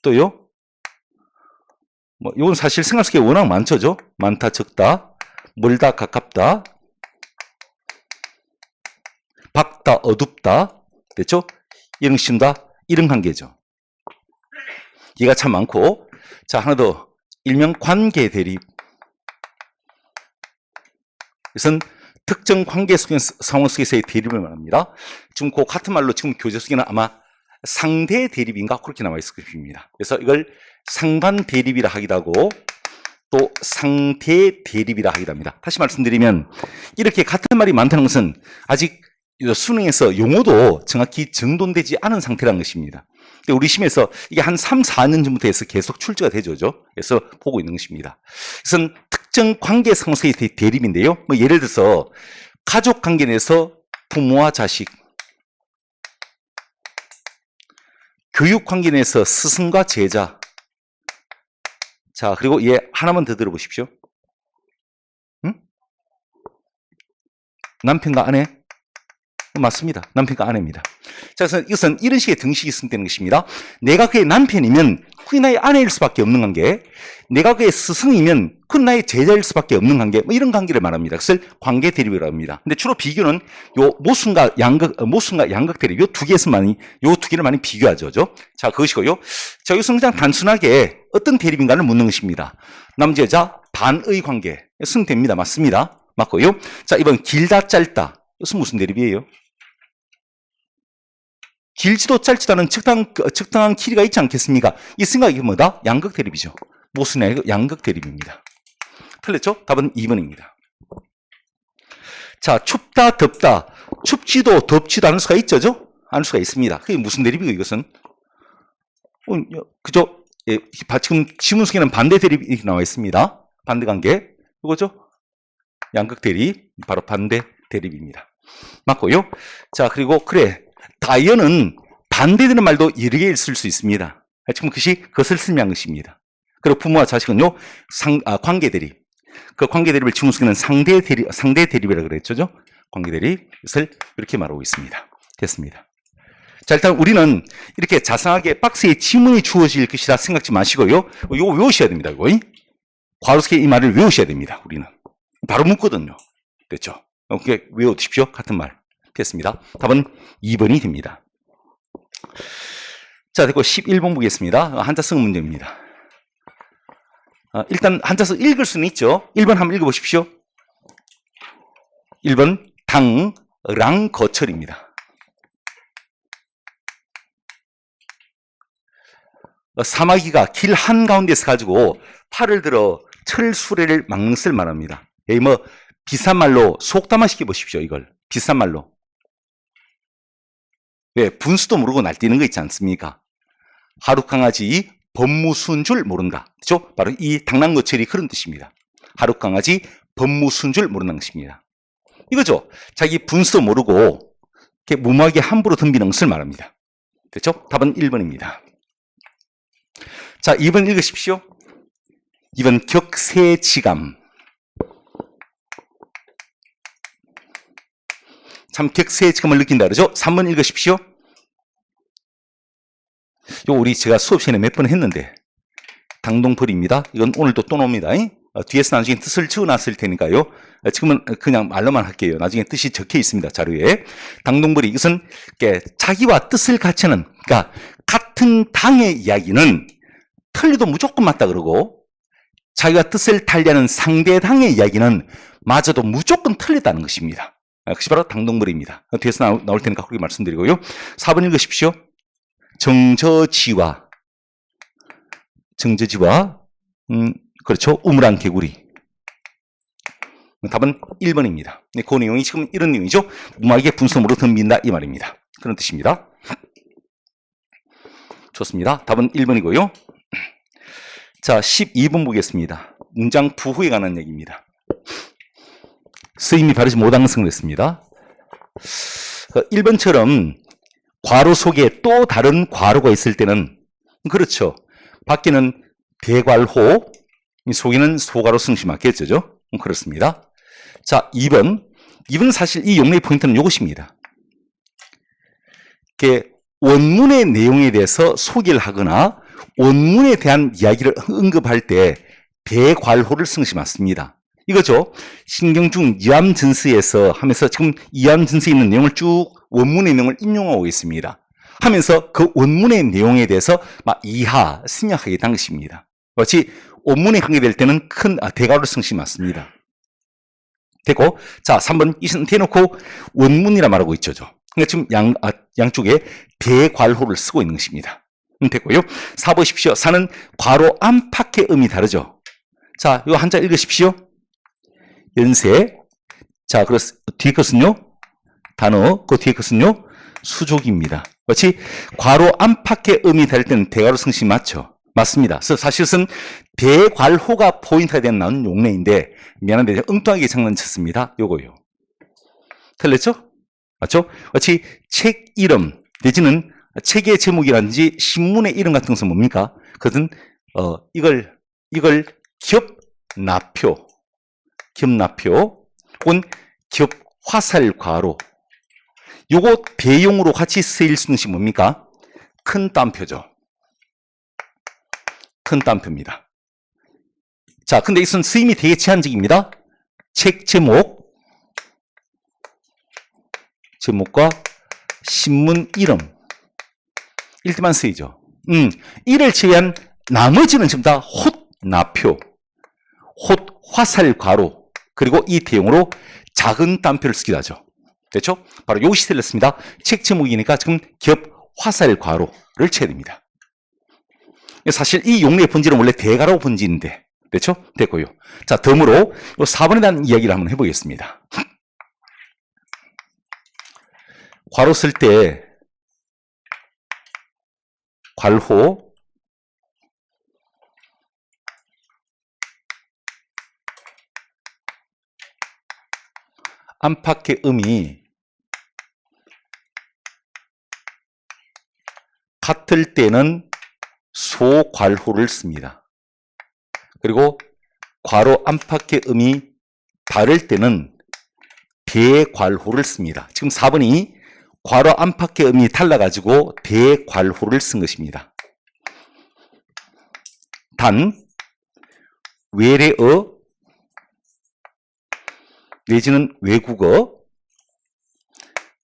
또요? 뭐 이건 사실 생각 속에 워낙 많죠? 많다 적다, 멀다 가깝다, 밝다 어둡다, 됐죠? 이런 것입니다. 이런 관계죠. 얘가 참 많고 자 하나 더 일명 관계 대립. 이것은 특정 관계 속에서, 상황 속에서의 대립을 말합니다. 지금 그 같은 말로 지금 교재 속에는 아마 상대 대립인가 그렇게 나와 있을 것입니다. 그래서 이걸 상반 대립이라 하기도 하고 또 상대 대립이라 하기도 합니다. 다시 말씀드리면 이렇게 같은 말이 많다는 것은 아직 수능에서 용어도 정확히 정돈되지 않은 상태라는 것입니다. 근데 우리 시험에서 이게 한 3, 4년 전부터 해서 계속 출제가 되죠. 그래서 보고 있는 것입니다. 그것은 특정 관계 상황의 대립인데요. 뭐 예를 들어서 가족 관계 내에서 부모와 자식, 교육 관계 내에서 스승과 제자. 자, 그리고 얘 하나만 더 들어보십시오. 응? 남편과 아내. 맞습니다. 남편과 아내입니다. 자, 그래서 이것은 이런 식의 등식이 승되는 것입니다. 내가 그의 남편이면 그게 나의 아내일 수밖에 없는 관계, 내가 그의 스승이면 그건 나의 제자일 수밖에 없는 관계, 뭐 이런 관계를 말합니다. 그것을 관계 대립이라고 합니다. 근데 주로 비교는 요 모순과 양극 대립, 요 두 개를 많이 비교하죠. 자, 그것이고요. 자, 여기서 그냥 단순하게 어떤 대립인가를 묻는 것입니다. 남자, 여자, 반의 관계. 승됩니다. 맞습니다. 맞고요. 자, 이번 길다, 짧다. 이것은 무슨 대립이에요? 길지도 짧지도 않은 적당한 길이가 있지 않겠습니까? 이 생각이 뭐다? 양극 대립이죠. 모순이 아니고 양극 대립입니다. 틀렸죠? 답은 2번입니다. 자, 춥다, 덥다. 춥지도 덥지도 않을 수가 있죠? 않을 수가 있습니다. 그게 무슨 대립이고 이것은? 그죠? 예, 지금 지문 속에는 반대 대립이 이렇게 나와 있습니다. 반대 관계. 이거죠? 양극 대립. 바로 반대 대립입니다. 맞고요. 자, 그리고 그래. 다이어는 반대되는 말도 여러 개 있을 수 있습니다. 지금 그것을 설명한 것입니다. 그리고 부모와 자식은요, 관계 대립. 그 관계 대립을 지문속에는 상대 대립이라고 그랬죠. 관계 대립을 이렇게 말하고 있습니다. 됐습니다. 자, 일단 우리는 이렇게 자상하게 박스에 지문이 주어질 것이라 생각지 마시고요. 이거 외우셔야 됩니다. 이거. 괄호 속에 이 말을 외우셔야 됩니다. 우리는. 바로 묻거든요. 됐죠? 이렇게 외워두십시오. 같은 말. 됐습니다. 답은 2번이 됩니다. 자, 됐고 11번 보겠습니다. 한자성 문제입니다. 일단 한자성 읽을 수는 있죠. 1번 한번 읽어보십시오. 1번 당랑거철입니다. 사마귀가 길 한가운데서 가지고 팔을 들어 철수레를 막는 것을 말합니다. 여기 뭐 비싼 말로 속담화 시켜보십시오. 이걸 비싼 말로. 왜? 분수도 모르고 날뛰는 거 있지 않습니까? 하룻강아지 법무수인 줄 모른다. 그렇죠? 바로 이 당랑거철이 그런 뜻입니다. 하룻강아지 법무수인 줄 모른다는 것입니다. 이거죠. 자기 분수도 모르고 이렇게 무모하게 함부로 덤비는 것을 말합니다. 됐죠? 답은 1번입니다. 자, 2번 읽으십시오. 2번 격세지감. 참 격세지감을 느낀다 그러죠? 3번 읽으십시오. 요 우리 제가 수업 시간에 몇 번 했는데 당동벌입니다. 이건 오늘도 또 나옵니다. 뒤에서 나중에 뜻을 지어놨을 테니까요. 지금은 그냥 말로만 할게요. 나중에 뜻이 적혀 있습니다. 자료에. 당동벌이 이것은 자기와 뜻을 같이 하는, 그러니까 같은 당의 이야기는 틀려도 무조건 맞다 그러고, 자기가 뜻을 달리하는 상대 당의 이야기는 맞아도 무조건 틀렸다는 것입니다. 그것이 바로 당동벌입니다. 뒤에서 나올 테니까 그렇게 말씀드리고요. 4번 읽으십시오. 정저지와 그렇죠. 우물안 개구리. 답은 1번입니다. 그 내용이 지금 이런 내용이죠. 무모하게 분수물로 덤빈다 이 말입니다. 그런 뜻입니다. 좋습니다. 답은 1번이고요. 자, 12번 보겠습니다. 문장 부호에 관한 얘기입니다. 쓰임이 바르지 못한 것을 했습니다. 1번처럼 괄호 속에 또 다른 괄호가 있을 때는 그렇죠. 밖에는 대괄호, 속에는 소괄호 승시 맞겠죠? 그렇습니다. 자, 2번 사실 이 용례의 포인트는 이것입니다. 원문의 내용에 대해서 소개를 하거나 원문에 대한 이야기를 언급할 때 대괄호를 쓰는 것이 맞습니다. 이거죠. 신경중 이암전서에서 하면서 지금 이암전서에 있는 내용을 쭉 원문의 내용을 인용하고 있습니다. 하면서 그 원문의 내용에 대해서 막 이하, 생략하겠다는 것입니다. 마치 원문에 관계될 때는 큰 대괄호를 쓰는 것이 맞습니다. 됐고, 자, 3번 이는 대놓고 원문이라 말하고 있죠. 그러니까 지금 양쪽에 대괄호를 쓰고 있는 것입니다. 됐고요. 4 보십시오. 4는 괄호 안팎의 음이 다르죠. 자, 이 한자 읽으십시오. 연세. 자, 뒤에 것은요. 단어. 그 뒤에 것은요. 수족입니다. 마치 괄호 안팎의 음이 다를 때는 대괄호 승시 맞죠? 맞습니다. 그래서 사실은 대괄호가 포인트가 되는 나온 용례인데 미안한데 엉뚱하게 장난쳤습니다. 요거요. 틀렸죠? 맞죠? 마치 책 이름 내지는 책의 제목이라든지 신문의 이름 같은 것은 뭡니까? 그것은 이걸 겹나표 혹은 겹화살괄호 요거 대용으로 같이 쓰일 수 있는 것이 뭡니까? 큰 따옴표죠. 큰 따옴표입니다. 자, 근데 이것은 쓰임이 되게 제한적입니다. 책 제목과 신문 이름 이때만 쓰이죠. 이를 제외한 나머지는 전부 다 홑나표, 홑화살괄호 그리고 이 대용으로 작은 따옴표를 쓰기도 하죠. 됐죠? 바로 요것이 틀렸습니다. 책 제목이니까 지금 겹화살괄호를 쳐야 됩니다. 사실 이 용례의 본질은 원래 대괄호 본질인데 됐죠? 됐고요. 자, 덤으로 4번에 대한 이야기를 한번 해보겠습니다. 괄호 쓸 때 괄호 안팎의 음이 같을 때는 소괄호를 씁니다. 그리고 괄호 안팎의 음이 다를 때는 대괄호를 씁니다. 지금 4번이 괄호 안팎의 음이 달라가지고 대괄호를 쓴 것입니다. 단, 외래어 내지는 외국어,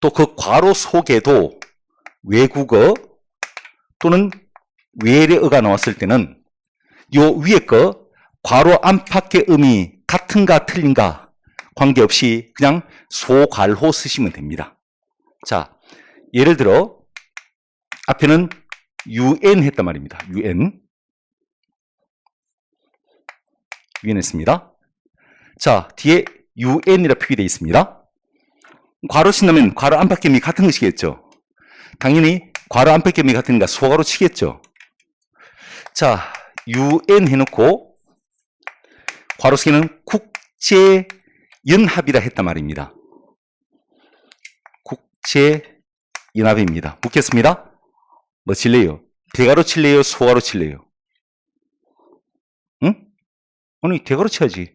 또 그 괄호 속에도 외국어 또는 외래어가 나왔을 때는 요 위에 거 괄호 안팎의 음이 같은가 틀린가 관계없이 그냥 소괄호 쓰시면 됩니다. 자, 예를 들어 앞에는 UN 했단 말입니다. UN 했습니다. 자, 뒤에 UN이라 표기되어 있습니다. 괄호 친다면 괄호 안팎의 음이 같은 것이겠죠. 당연히 괄호 안팎의 음이 같으니까 소괄호 치겠죠. 자, UN 해놓고 괄호 속에는 국제연합이라 했단 말입니다. 국제연합입니다. 묻겠습니다. 뭐 칠래요? 대괄호 칠래요? 소괄호 칠래요? 응? 아니, 대괄호 쳐야지.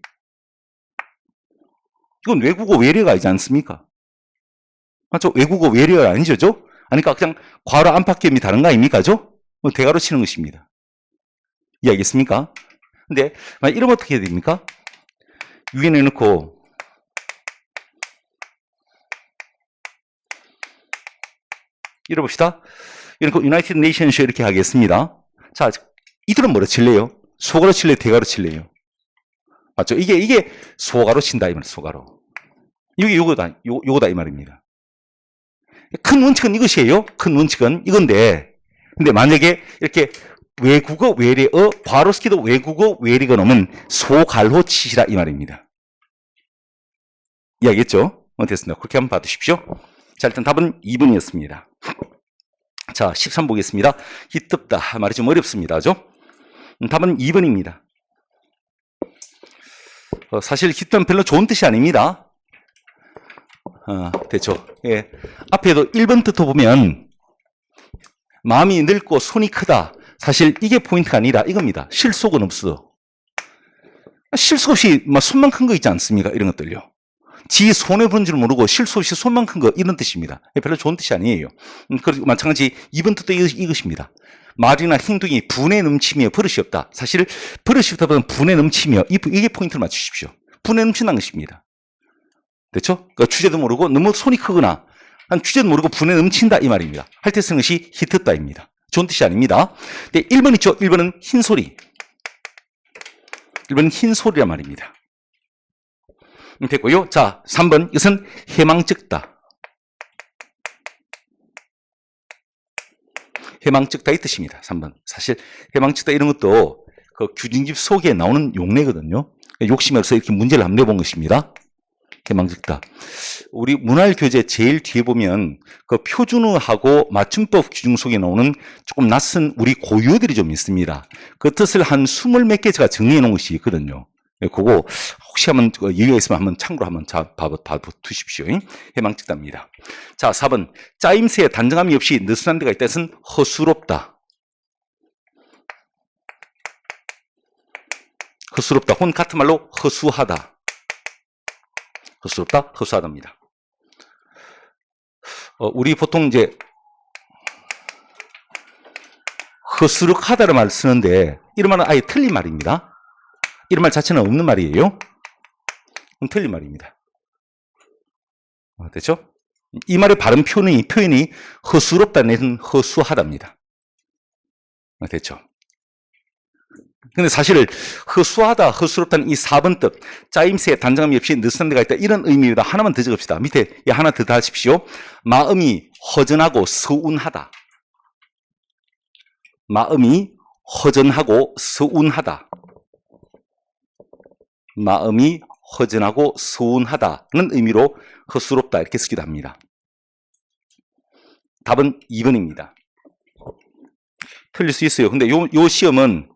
이건 외국어 외래어가 아니지 않습니까? 맞죠? 외국어 외래어가 아니죠? 그러니까 그냥 괄호 안팎의 음이 다른 거 아닙니까? 대괄호 치는 것입니다. 이해하겠습니까? 근데 이러면 어떻게 해야 됩니까? 위에 내놓고 이러봅시다. 이렇게 유나이티드 네이션스 이렇게 하겠습니다. 자, 이들은 뭐라 칠래요? 소괄호 칠래요? 대괄호 칠래요? 맞죠? 이게 소괄호 친다 이 말이에요. 소괄호. 이게 요거다 이 말입니다. 큰 원칙은 이것이에요. 큰 원칙은 이건데, 근데 만약에 이렇게 외국어 외래어 괄호 스키도 외국어 외래어가 넣으면 소괄호 치시라 이 말입니다. 이해하겠죠? 됐습니다. 그렇게 한번 봐두십시오. 자, 일단 답은 2번이었습니다. 자, 13 보겠습니다. 히뜩다 말이 좀 어렵습니다. 답은 2번입니다. 사실 히트는 별로 좋은 뜻이 아닙니다. 됐죠? 예. 앞에도 1번 뜻도 보면 마음이 늙고 손이 크다. 사실 이게 포인트가 아니라 이겁니다. 실속은 없어. 실속 없이 손만 큰 거 있지 않습니까? 이런 것들요. 지 손해 보는 줄 모르고 실속 없이 손만 큰 거 이런 뜻입니다. 별로 좋은 뜻이 아니에요. 그리고 마찬가지 2번 뜻도 이것입니다. 말이나 행동이 분에 넘치며 버릇이 없다. 사실 버릇이 없다보다는 분에 넘치며 이게 포인트를 맞추십시오. 분에 넘친다는 것입니다. 됐죠? 그러니까 주제도 모르고 너무 손이 크거나 한 주제도 모르고 분에 넘친다 이 말입니다. 할 때 쓰는 것이 히트다입니다. 좋은 뜻이 아닙니다. 네, 1번 있죠? 1번은 흰소리. 1번은 흰소리란 말입니다. 됐고요. 자, 3번 이것은 해망적다. 해망적다 이 뜻입니다. 3번. 사실 해망적다 이런 것도 그 규진집 속에 나오는 용례거든요. 욕심이 없어 이렇게 문제를 한번 내본 것입니다. 해망적다. 우리 문활교재 제일 뒤에 보면 그 표준어하고 맞춤법 규정 속에 나오는 조금 낯선 우리 고유어들이 좀 있습니다. 그 뜻을 한 20몇 개 제가 정리해 놓은 것이 있거든요. 그거 혹시 한번 여유가 있으면 한번 참고로 한번 봐두십시오. 해망적다입니다. 자, 4번. 짜임새에 단정함이 없이 느슨한 데가 있다. 것은 허술롭다. 허술롭다. 혹은 같은 말로 허수하다. 허술롭다, 허수하답니다. 우리 보통 이제 허술하다는 말을 쓰는데 이런 말은 아예 틀린 말입니다. 이런 말 자체는 없는 말이에요. 틀린 말입니다. 됐죠? 이 말의 발음 표현이 허술롭다 내지는 허수하답니다. 됐죠? 근데 사실 허수하다, 허술롭다는 이 4번 뜻, 짜임새에 단정함이 없이 느슨한 데가 있다 이런 의미입니다. 하나만 더 적읍시다. 밑에 하나 더 하십시오. 마음이 허전하고 서운하다. 마음이 허전하고 서운하다. 마음이 허전하고 서운하다는 의미로 허술롭다 이렇게 쓰기도 합니다. 답은 2번입니다. 틀릴 수 있어요. 근데 요 시험은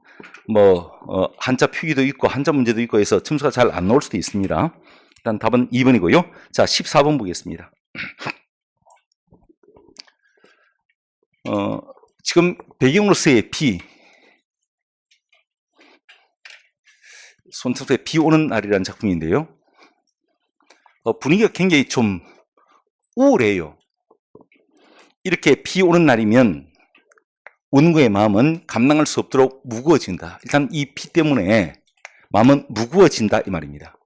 한자 표기도 있고 한자 문제도 있고 해서 점수가 잘 안 나올 수도 있습니다. 일단 답은 2번이고요. 자, 14번 보겠습니다. 지금 배경으로서의 손천수의 비 오는 날이라는 작품인데요. 분위기가 굉장히 좀 우울해요. 이렇게 비 오는 날이면 원고의 마음은 감당할 수 없도록 무거워진다. 일단 이 비 때문에 마음은 무거워진다 이 말입니다.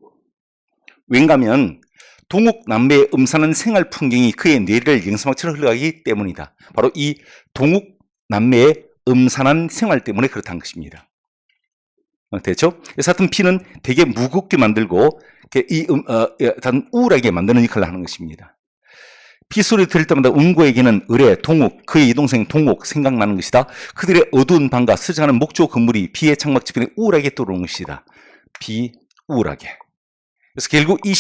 왠가 하면 동욱 남매의 음산한 생활 풍경이 그의 뇌를 영수막처럼 흘러가기 때문이다. 바로 이 동욱 남매의 음산한 생활 때문에 그렇다는 것입니다. 됐죠? 그래서 하여튼 피는 되게 무겁게 만들고 우울하게 만드는 역할을 하는 것입니다. 피 소리 들을 때마다 은고에게는 의뢰, 동욱, 그의 이동생 동욱 생각나는 것이다. 그들의 어두운 방과 스쳐가는 목조 건물이 비의 창밖 주변에 우울하게 떠오르는 것이다. 비, 우울하게. 그래서 결국 이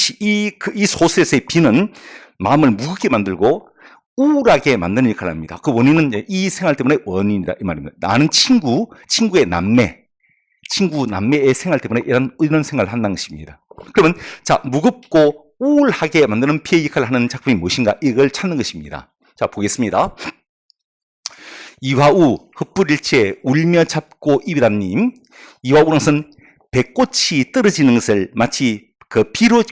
소설에서의 비는 마음을 무겁게 만들고 우울하게 만드는 역할을 합니다. 그 원인은 이 생활 때문에 원인이다 이 말입니다. 나는 친구의 남매의 생활 때문에 이런 생활을 한다는 것입니다. 그러면 자, 무겁고 우울하게 만드는 피의 역할을 하는 작품이 무엇인가 이걸 찾는 것입니다. 자, 보겠습니다. 이화우 흩뿌릴채 울며 잡고 입이라님. 이화우는 것은 배꽃이 떨어지는 것을 마치 그 비로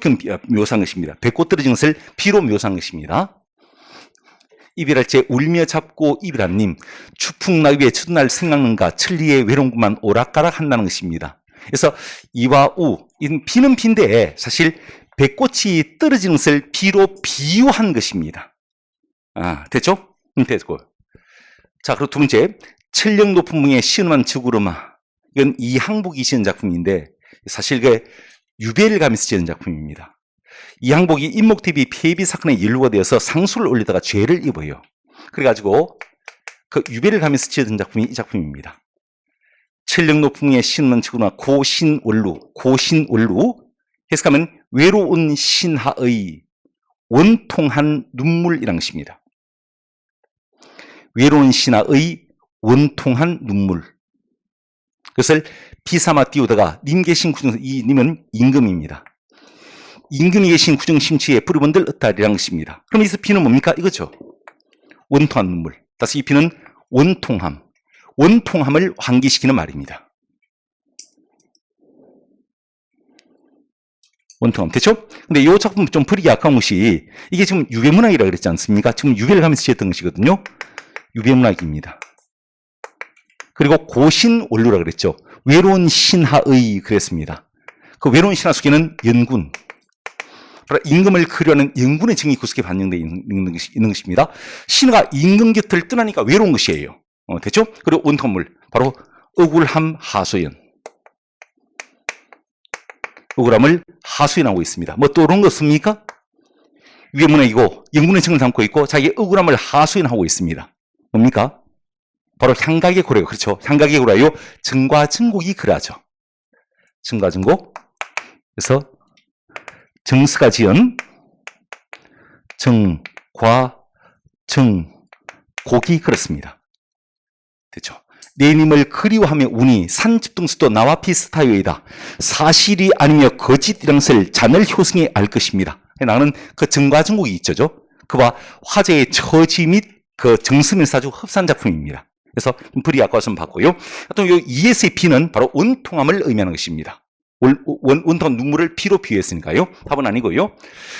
묘사한 것입니다. 배꽃 떨어지는 것을 비로 묘사한 것입니다. 이별할채 울며 잡고 입이라님. 추풍낙엽의 첫날 생각는가 천리의 외로움만 오락가락 한다는 것입니다. 그래서 이화우, 비는 비인데 사실 배꽃이 떨어지는 것을 비로 비유한 것입니다. 됐죠? 됐고. 자, 그리고 두 번째, 천령 높은 붕에 시원한 지구로마. 이건 이항복이 지은 작품인데 사실 그 유배를 가면서 지은 작품입니다. 이항복이 임목TV 폐비 사건에 연루가 되어서 상소를 올리다가 죄를 입어요. 그래가지고 그 유배를 가면서 지은 작품이 이 작품입니다. 천령 높은 붕에 시원한 지구로마 고신원루. 해석하면 외로운 신하의 원통한 눈물이라는 것입니다. 외로운 신하의 원통한 눈물. 그것을 비삼아 띄우다가 님 계신 구정, 이 님은 임금입니다. 임금이 계신 구정심취에 뿌리본들 어따리라는 것입니다. 그럼 여기서 비는 뭡니까? 이거죠. 원통한 눈물. 따라서 이 비는 원통함을 환기시키는 말입니다. 원통함. 됐죠? 근데 이 작품 좀 버리기 아까운 것이 이게 지금 유배문학이라 그랬지 않습니까? 지금 유배를 가면서 지었던 것이거든요. 유배문학입니다. 그리고 고신원루라 그랬죠. 외로운 신하의 그랬습니다. 그 외로운 신하 속에는 연군. 임금을 그려하는 연군의 정이 구석에 반영되어 있는 것입니다. 신하가 임금 곁을 떠나니까 외로운 것이에요. 됐죠? 그리고 원통물. 바로 억울함 하소연. 억울함을 하소연하고 있습니다. 뭐 또 그런 거 없습니까? 유배문학이고 연군의 정을 담고 있고 자기의 억울함을 하소연하고 있습니다. 뭡니까? 바로 향각의 고래요. 그렇죠. 향각의 고래요. 정과정곡이 그라죠. 정과정곡. 그래서 정스가 지은 정과정곡이 그렇습니다. 됐죠. 내님을 그리워하며 우니 산집등수도 나와 비슷하여이다. 사실이 아니며 거짓이란 것을 자늘 효성이 알 것입니다. 나는 그 정과정곡이 있죠. 그와 화제의 처지 및 그 정스면서 아주 흡사한 작품입니다. 그래서 불이 아까워서 봤고요. 또 이 ES의 피는 바로 원통함을 의미하는 것입니다. 원통한 눈물을 피로 비유했으니까요. 답은 아니고요.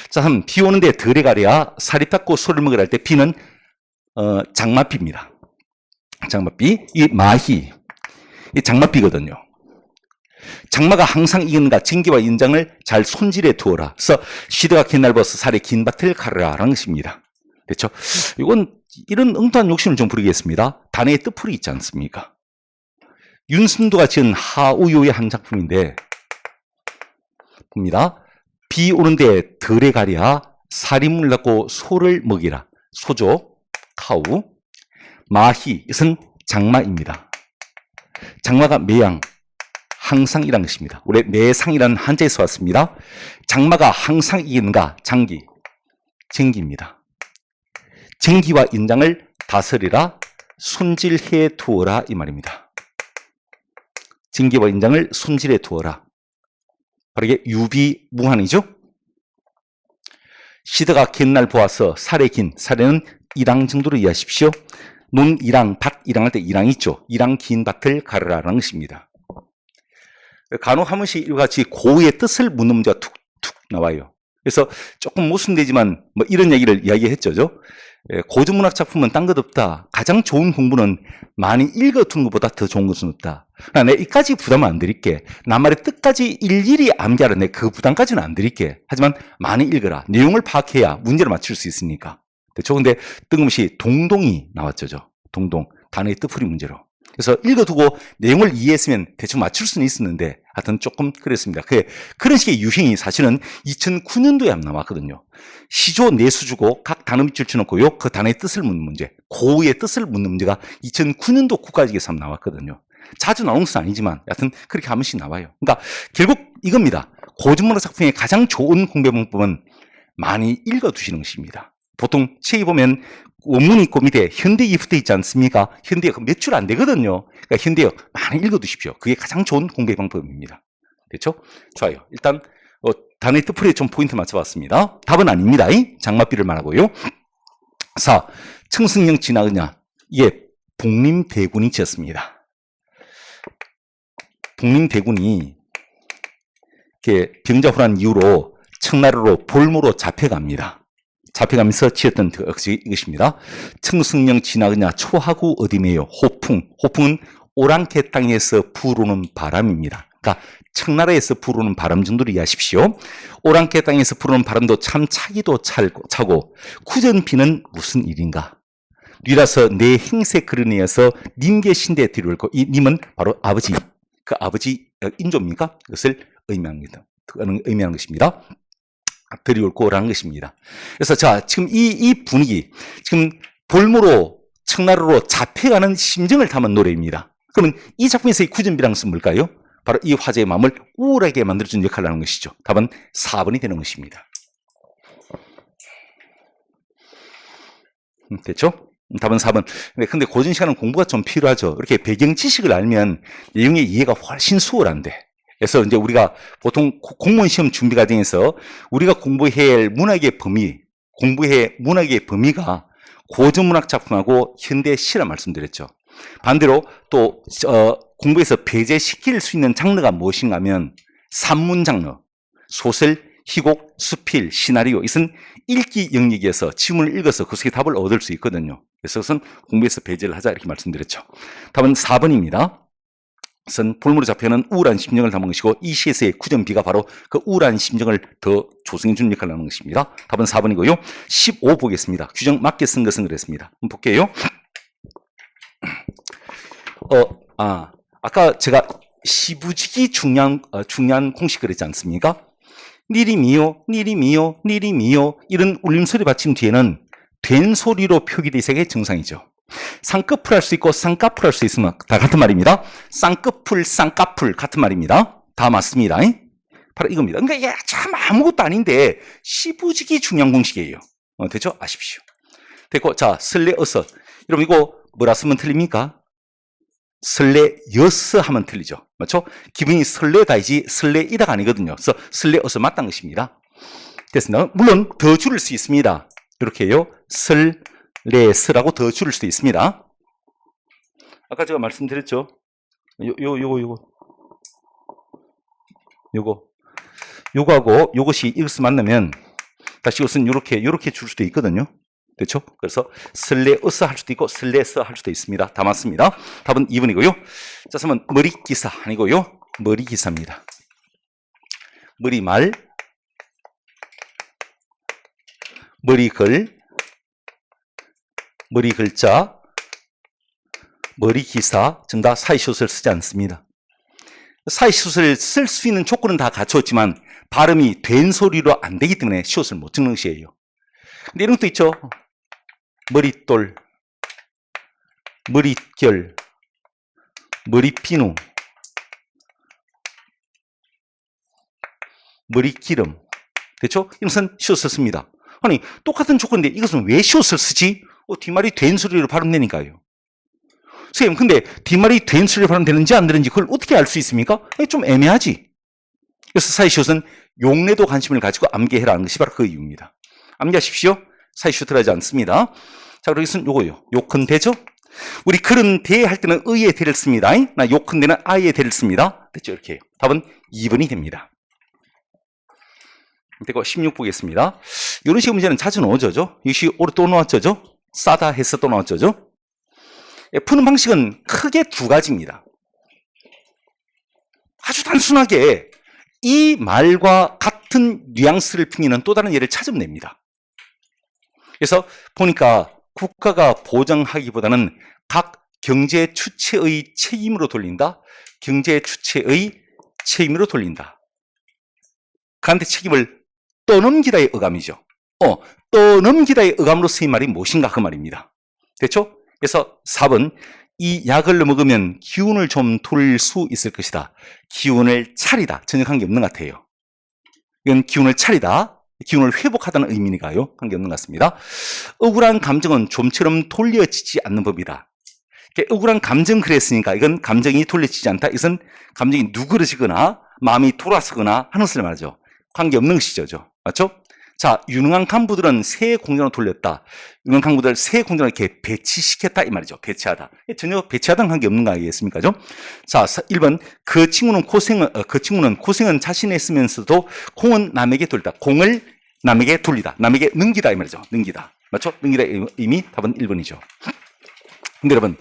자, 한번 비 오는데 덜에 가랴 살이 닦고 소를 먹으라 할 때 피는 장마비입니다. 장마비, 이 마희, 이 장마비거든요. 장마가 항상 이기는가 징계와 인장을 잘 손질해 두어라. 그래서 시대가 긴 날 벗어 살에 긴 밭을 가르라라는 것입니다. 됐죠? 이건 이런 엉뚱한 욕심을 좀 부리겠습니다. 단의 뜻풀이 있지 않습니까? 윤순도가 지은 하우요의 한 작품인데 봅니다. 비 오는데 덜에 가랴 살이 물라고 소를 먹이라. 소죠. 카우. 마희, 이것은 장마입니다. 장마가 매양, 항상이라는 것입니다. 원래 매상이라는 한자에서 왔습니다. 장마가 항상 이기는가? 장기, 정기입니다. 정기와 인장을 다스리라, 손질해 두어라 이 말입니다. 정기와 인장을 손질해 두어라. 바로 이게 유비무환이죠. 시대가 긴 날 보아서 살의 긴, 살에는 이랑 정도로 이해하십시오. 논 이랑, 밭 이랑 할 때 이랑이 있죠. 이랑 긴 밭을 가르라라는 것입니다. 간혹 한 번씩 이와 같이 고의 뜻을 묻는 문제가 툭툭 나와요. 그래서 조금 모순되지만 뭐 이런 얘기를 이야기했죠. 고전문학 작품은 딴 것 없다. 가장 좋은 공부는 많이 읽어두는 것보다 더 좋은 것은 없다. 내가 이까지 부담은 안 드릴게. 나말의 뜻까지 일일이 암기하라. 내 그 부담까지는 안 드릴게. 하지만 많이 읽어라. 내용을 파악해야 문제를 맞출 수 있으니까. 그렇죠? 근데 뜬금없이 동동이 나왔죠. 동동. 단어의 뜻풀이 문제로. 그래서 읽어두고 내용을 이해했으면 대충 맞출 수는 있었는데 하여튼 조금 그랬습니다. 그런 식의 유행이 사실은 2009년도에 한번 나왔거든요. 시조 내수 주고 각 단어 밑줄 쳐놓고요. 그 단어의 뜻을 묻는 문제, 고의 뜻을 묻는 문제가 2009년도 국가직에서 한번 나왔거든요. 자주 나오는 것은 아니지만 하여튼 그렇게 한 번씩 나와요. 그러니까 결국 이겁니다. 고전문학 작품의 가장 좋은 공부 방법은 많이 읽어두시는 것입니다. 보통 책이 보면 원문이 있고 밑에 현대기 붙어 있지 않습니까? 현대역 몇 줄 안 되거든요. 그러니까 현대역 많이 읽어두십시오. 그게 가장 좋은 공부 방법입니다. 됐죠? 좋아요. 일단 단어의 뜻풀이에 좀 포인트 맞춰봤습니다. 답은 아닙니다. 장맛비를 말하고요. 4. 청승령 진화느냐. 이게 복림대군이 지었습니다. 복림대군이 병자호란 이후로 청나라로 볼모로 잡혀갑니다. 잡혀가면서 지었던 이것입니다. 청승령 진화느냐 초하구 어디매요. 호풍. 호풍은 오랑캐 땅에서 불어오는 바람입니다. 그러니까 청나라에서 불어오는 바람 정도로 이해하십시오. 오랑캐 땅에서 불어오는 바람도 참 차기도 차고 구전비는 무슨 일인가. 뉘라서 내 행세 그러내어서 님계 신대에 들여올고 이 님은 바로 아버지. 그 아버지 인조입니까? 그것을 의미하는 것입니다. 들이올 거라는 것입니다. 그래서 자, 지금 이 분위기, 지금 볼모로 청나라로 잡혀가는 심정을 담은 노래입니다. 그러면 이 작품에서의 구전비라는 것은 뭘까요? 바로 이 화제의 마음을 우울하게 만들어주는 역할을 하는 것이죠. 답은 4번이 되는 것입니다. 됐죠? 답은 4번. 근데 고전 시간은 공부가 좀 필요하죠. 이렇게 배경 지식을 알면 내용의 이해가 훨씬 수월한데. 그래서 이제 우리가 보통 공무원 시험 준비 과정에서 우리가 공부해야 할 문학의 범위가 고전문학 작품하고 현대 시라 말씀드렸죠. 반대로 또 공부에서 배제시킬 수 있는 장르가 무엇인가 하면 산문 장르, 소설, 희곡, 수필, 시나리오 이것은 읽기 영역에서 지문을 읽어서 그 속에 답을 얻을 수 있거든요. 그래서 그것은 공부에서 배제를 하자 이렇게 말씀드렸죠. 답은 4번입니다. 그것은 볼모로 잡혀는 우울한 심정을 담은 것이고 이 시에서의 구전비가 바로 그 우울한 심정을 더 조성해 주는 역할을 하는 것입니다. 답은 4번이고요. 15 보겠습니다. 규정 맞게 쓴 것은 그랬습니다. 한번 볼게요. 아까 제가 시부지기 중요한 공식 그랬지 않습니까? 니리미요, 니리미요, 니리미요 이런 울림소리 받침 뒤에는 된 소리로 표기되어 있어야 정상이죠. 쌍꺼풀 할 수 있고 쌍꺼풀 할 수 있으면 다 같은 말입니다. 쌍꺼풀, 쌍꺼풀 같은 말입니다. 다 맞습니다. 바로 이겁니다. 그러니까 참 아무것도 아닌데 시부지기 중요한 공식이에요. 됐죠? 아십시오. 됐고 자 설레 어서 여러분 이거 뭐라 쓰면 틀립니까? 설레 여서 하면 틀리죠. 맞죠? 기분이 설레다이지 설레이다가 아니거든요. 그래서 설레 어서 맞다는 것입니다. 됐습니다. 물론 더 줄일 수 있습니다. 이렇게요. 설레스라고 더 줄일 수도 있습니다. 아까 제가 말씀드렸죠. 요거하고 요것이 이것을 만나면 다시 이것은 요렇게 줄 수도 있거든요. 됐죠? 그래서 설레어서 할 수도 있고 설레서 할 수도 있습니다. 다 맞습니다. 답은 2번이고요. 자, 그러면 머리기사 아니고요. 머리기사입니다. 머리말, 머리글, 머리글자, 머리기사 전부 다 사이시옷을 쓰지 않습니다. 사이시옷을 쓸 수 있는 조건은 다 갖추었지만 발음이 된 소리로 안 되기 때문에 시옷을 못 찍는 것이에요. 근데 이런 것도 있죠. 머릿돌, 머릿결, 머리피누, 머리기름. 됐죠? 이것은 시옷을 씁니다. 아니 똑같은 조건인데 이것은 왜 시옷을 쓰지? 뒷말이 된 소리로 발음되니까요. 선생님 근데 뒷말이 된 소리로 발음되는지 안 되는지 그걸 어떻게 알 수 있습니까? 좀 애매하지. 그래서 사이시옷은 용례도 관심을 가지고 암기해라는 것이 바로 그 이유입니다. 암기하십시오. 사이시옷 들어가지 않습니다. 자, 그리고 이것은 요거요. 요 큰 대죠? 우리 그런 대 할 때는 의의 대를 씁니다. 나 욕한 데는 아의 대를 씁니다. 됐죠? 이렇게 해요. 답은 2번이 됩니다. 되고 16 보겠습니다. 이런 식의 문제는 자주 나오죠. 역시 오늘 또 나왔죠. 싸다 해서 또 나왔죠. 푸는 방식은 크게 두 가지입니다. 아주 단순하게 이 말과 같은 뉘앙스를 풍기는 또 다른 예를 찾으면 됩니다. 그래서 보니까 국가가 보장하기보다는 각 경제 주체의 책임으로 돌린다. 경제 주체의 책임으로 돌린다. 그한테 책임을 떠넘기다의 어감이죠. 떠넘기다의 어감으로 쓰인 말이 무엇인가 그 말입니다. 됐죠? 그래서 4번 이 약을 먹으면 기운을 좀 돌릴 수 있을 것이다. 기운을 차리다. 전혀 관계없는 것 같아요. 이건 기운을 차리다. 기운을 회복하다는 의미니까요. 관계없는 것 같습니다. 억울한 감정은 좀처럼 돌려지지 않는 법이다. 억울한 감정 그랬으니까 이건 감정이 돌려지지 않다. 이것은 감정이 누그러지거나 마음이 돌아서거나 하는 것을 말하죠. 관계없는 것이죠. 맞죠? 자, 유능한 간부들은 새 공장으로 돌렸다. 유능한 간부들 새 공장으로 이렇게 배치시켰다 이 말이죠. 배치하다. 전혀 배치하다는 관계없는 거 아니겠습니까? 자, 1번 그 친구는 고생은 자신이 했으면서도 공은 남에게 돌리다. 공을 남에게 돌리다. 남에게 넘기다 이 말이죠. 넘기다. 맞죠? 넘기다의 의미 답은 1번이죠. 근데 여러분,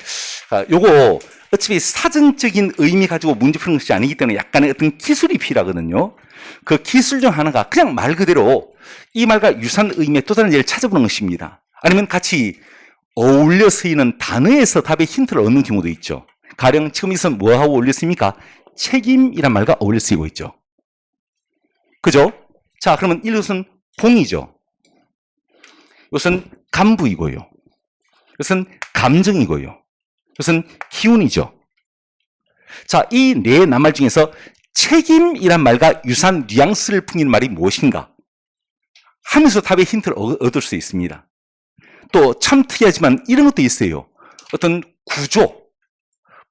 요거 어차피 사전적인 의미 가지고 문제 푸는 것이 아니기 때문에 약간의 어떤 기술이 필요하거든요. 그 기술 중 하나가 그냥 말 그대로 이 말과 유사한 의미의 또 다른 예를 찾아보는 것입니다. 아니면 같이 어울려 쓰이는 단어에서 답의 힌트를 얻는 경우도 있죠. 가령 지금 이것은 뭐하고 어울려 쓰입니까? 책임이란 말과 어울려 쓰이고 있죠. 그죠? 자, 그러면 이것은 공이죠. 이것은 간부이고요. 이것은 감정이고요. 이것은 기운이죠. 자, 이 네 낱말 중에서 책임이란 말과 유사한 뉘앙스를 풍기는 말이 무엇인가 하면서 답의 힌트를 얻을 수 있습니다. 또 참 특이하지만 이런 것도 있어요. 어떤 구조,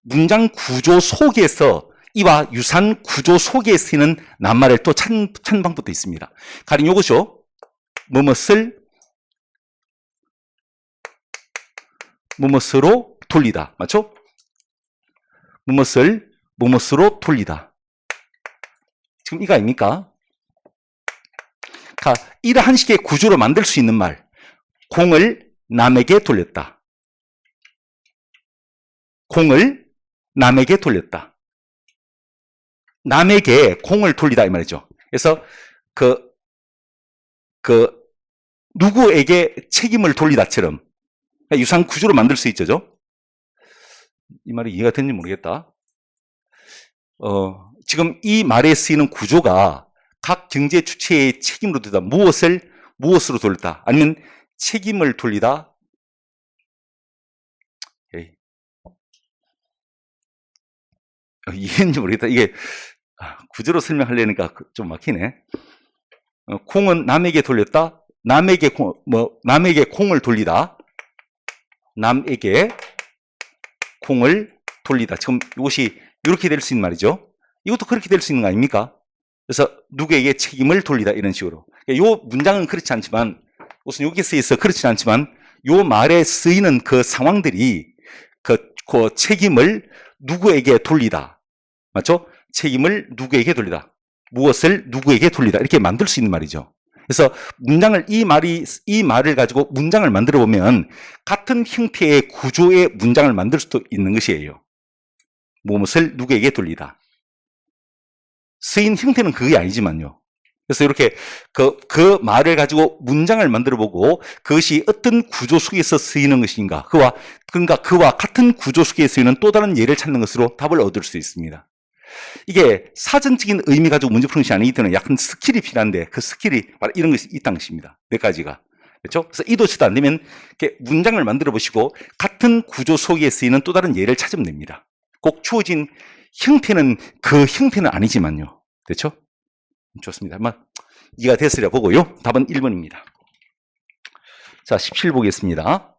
문장 구조 속에서 이와 유사한 구조 속에 쓰이는 낱말을 또 찾는 방법도 있습니다. 가령 요것이죠. 무엇으로 돌리다. 맞죠? 무엇으로 돌리다. 지금 이거 아닙니까? 이러한 식의 구조로 만들 수 있는 말. 공을 남에게 돌렸다. 공을 남에게 돌렸다. 남에게 공을 돌리다 이 말이죠. 그래서 누구에게 책임을 돌리다처럼 유사한 구조로 만들 수 있죠. 이 말이 이해가 되는지 모르겠다. 지금 이 말에 쓰이는 구조가 각 경제 주체의 책임으로 돌리다. 무엇으로 돌리다. 아니면 책임을 돌리다. 이해했는지 모르겠다. 이게 구조로 설명하려니까 좀 막히네. 콩은 남에게 돌렸다. 남에게 콩을 돌리다. 남에게 콩을 돌리다. 지금 이것이 이렇게 될 수 있는 말이죠. 이것도 그렇게 될 수 있는 거 아닙니까? 그래서 누구에게 책임을 돌리다 이런 식으로. 이 문장은 그렇지 않지만 우선 여기에 쓰여서 그렇지 않지만 이 말에 쓰이는 그 상황들이 그 책임을 누구에게 돌리다. 맞죠? 책임을 누구에게 돌리다. 무엇을 누구에게 돌리다. 이렇게 만들 수 있는 말이죠. 그래서 이 말을 가지고 문장을 만들어 보면 같은 형태의 구조의 문장을 만들 수도 있는 것이에요. 무엇을 누구에게 돌리다. 쓰인 형태는 그게 아니지만요. 그래서 이렇게 그 말을 가지고 문장을 만들어 보고 그것이 어떤 구조 속에서 쓰이는 것인가. 그와 같은 구조 속에 쓰이는 또 다른 예를 찾는 것으로 답을 얻을 수 있습니다. 이게 사전적인 의미 가지고 문제 푸는 것이 아니기 때문에 약간 스킬이 필요한데 그 스킬이 바로 이런 것이 있다는 것입니다. 네 가지가. 그렇죠? 그래서 이도저도 안 되면 이렇게 문장을 만들어 보시고 같은 구조 속에 쓰이는 또 다른 예를 찾으면 됩니다. 꼭 주어진 형태는 그 형태는 아니지만요. 그렇죠? 좋습니다. 아마 이해가 됐으리라 보고요. 답은 1번입니다. 자, 17 보겠습니다.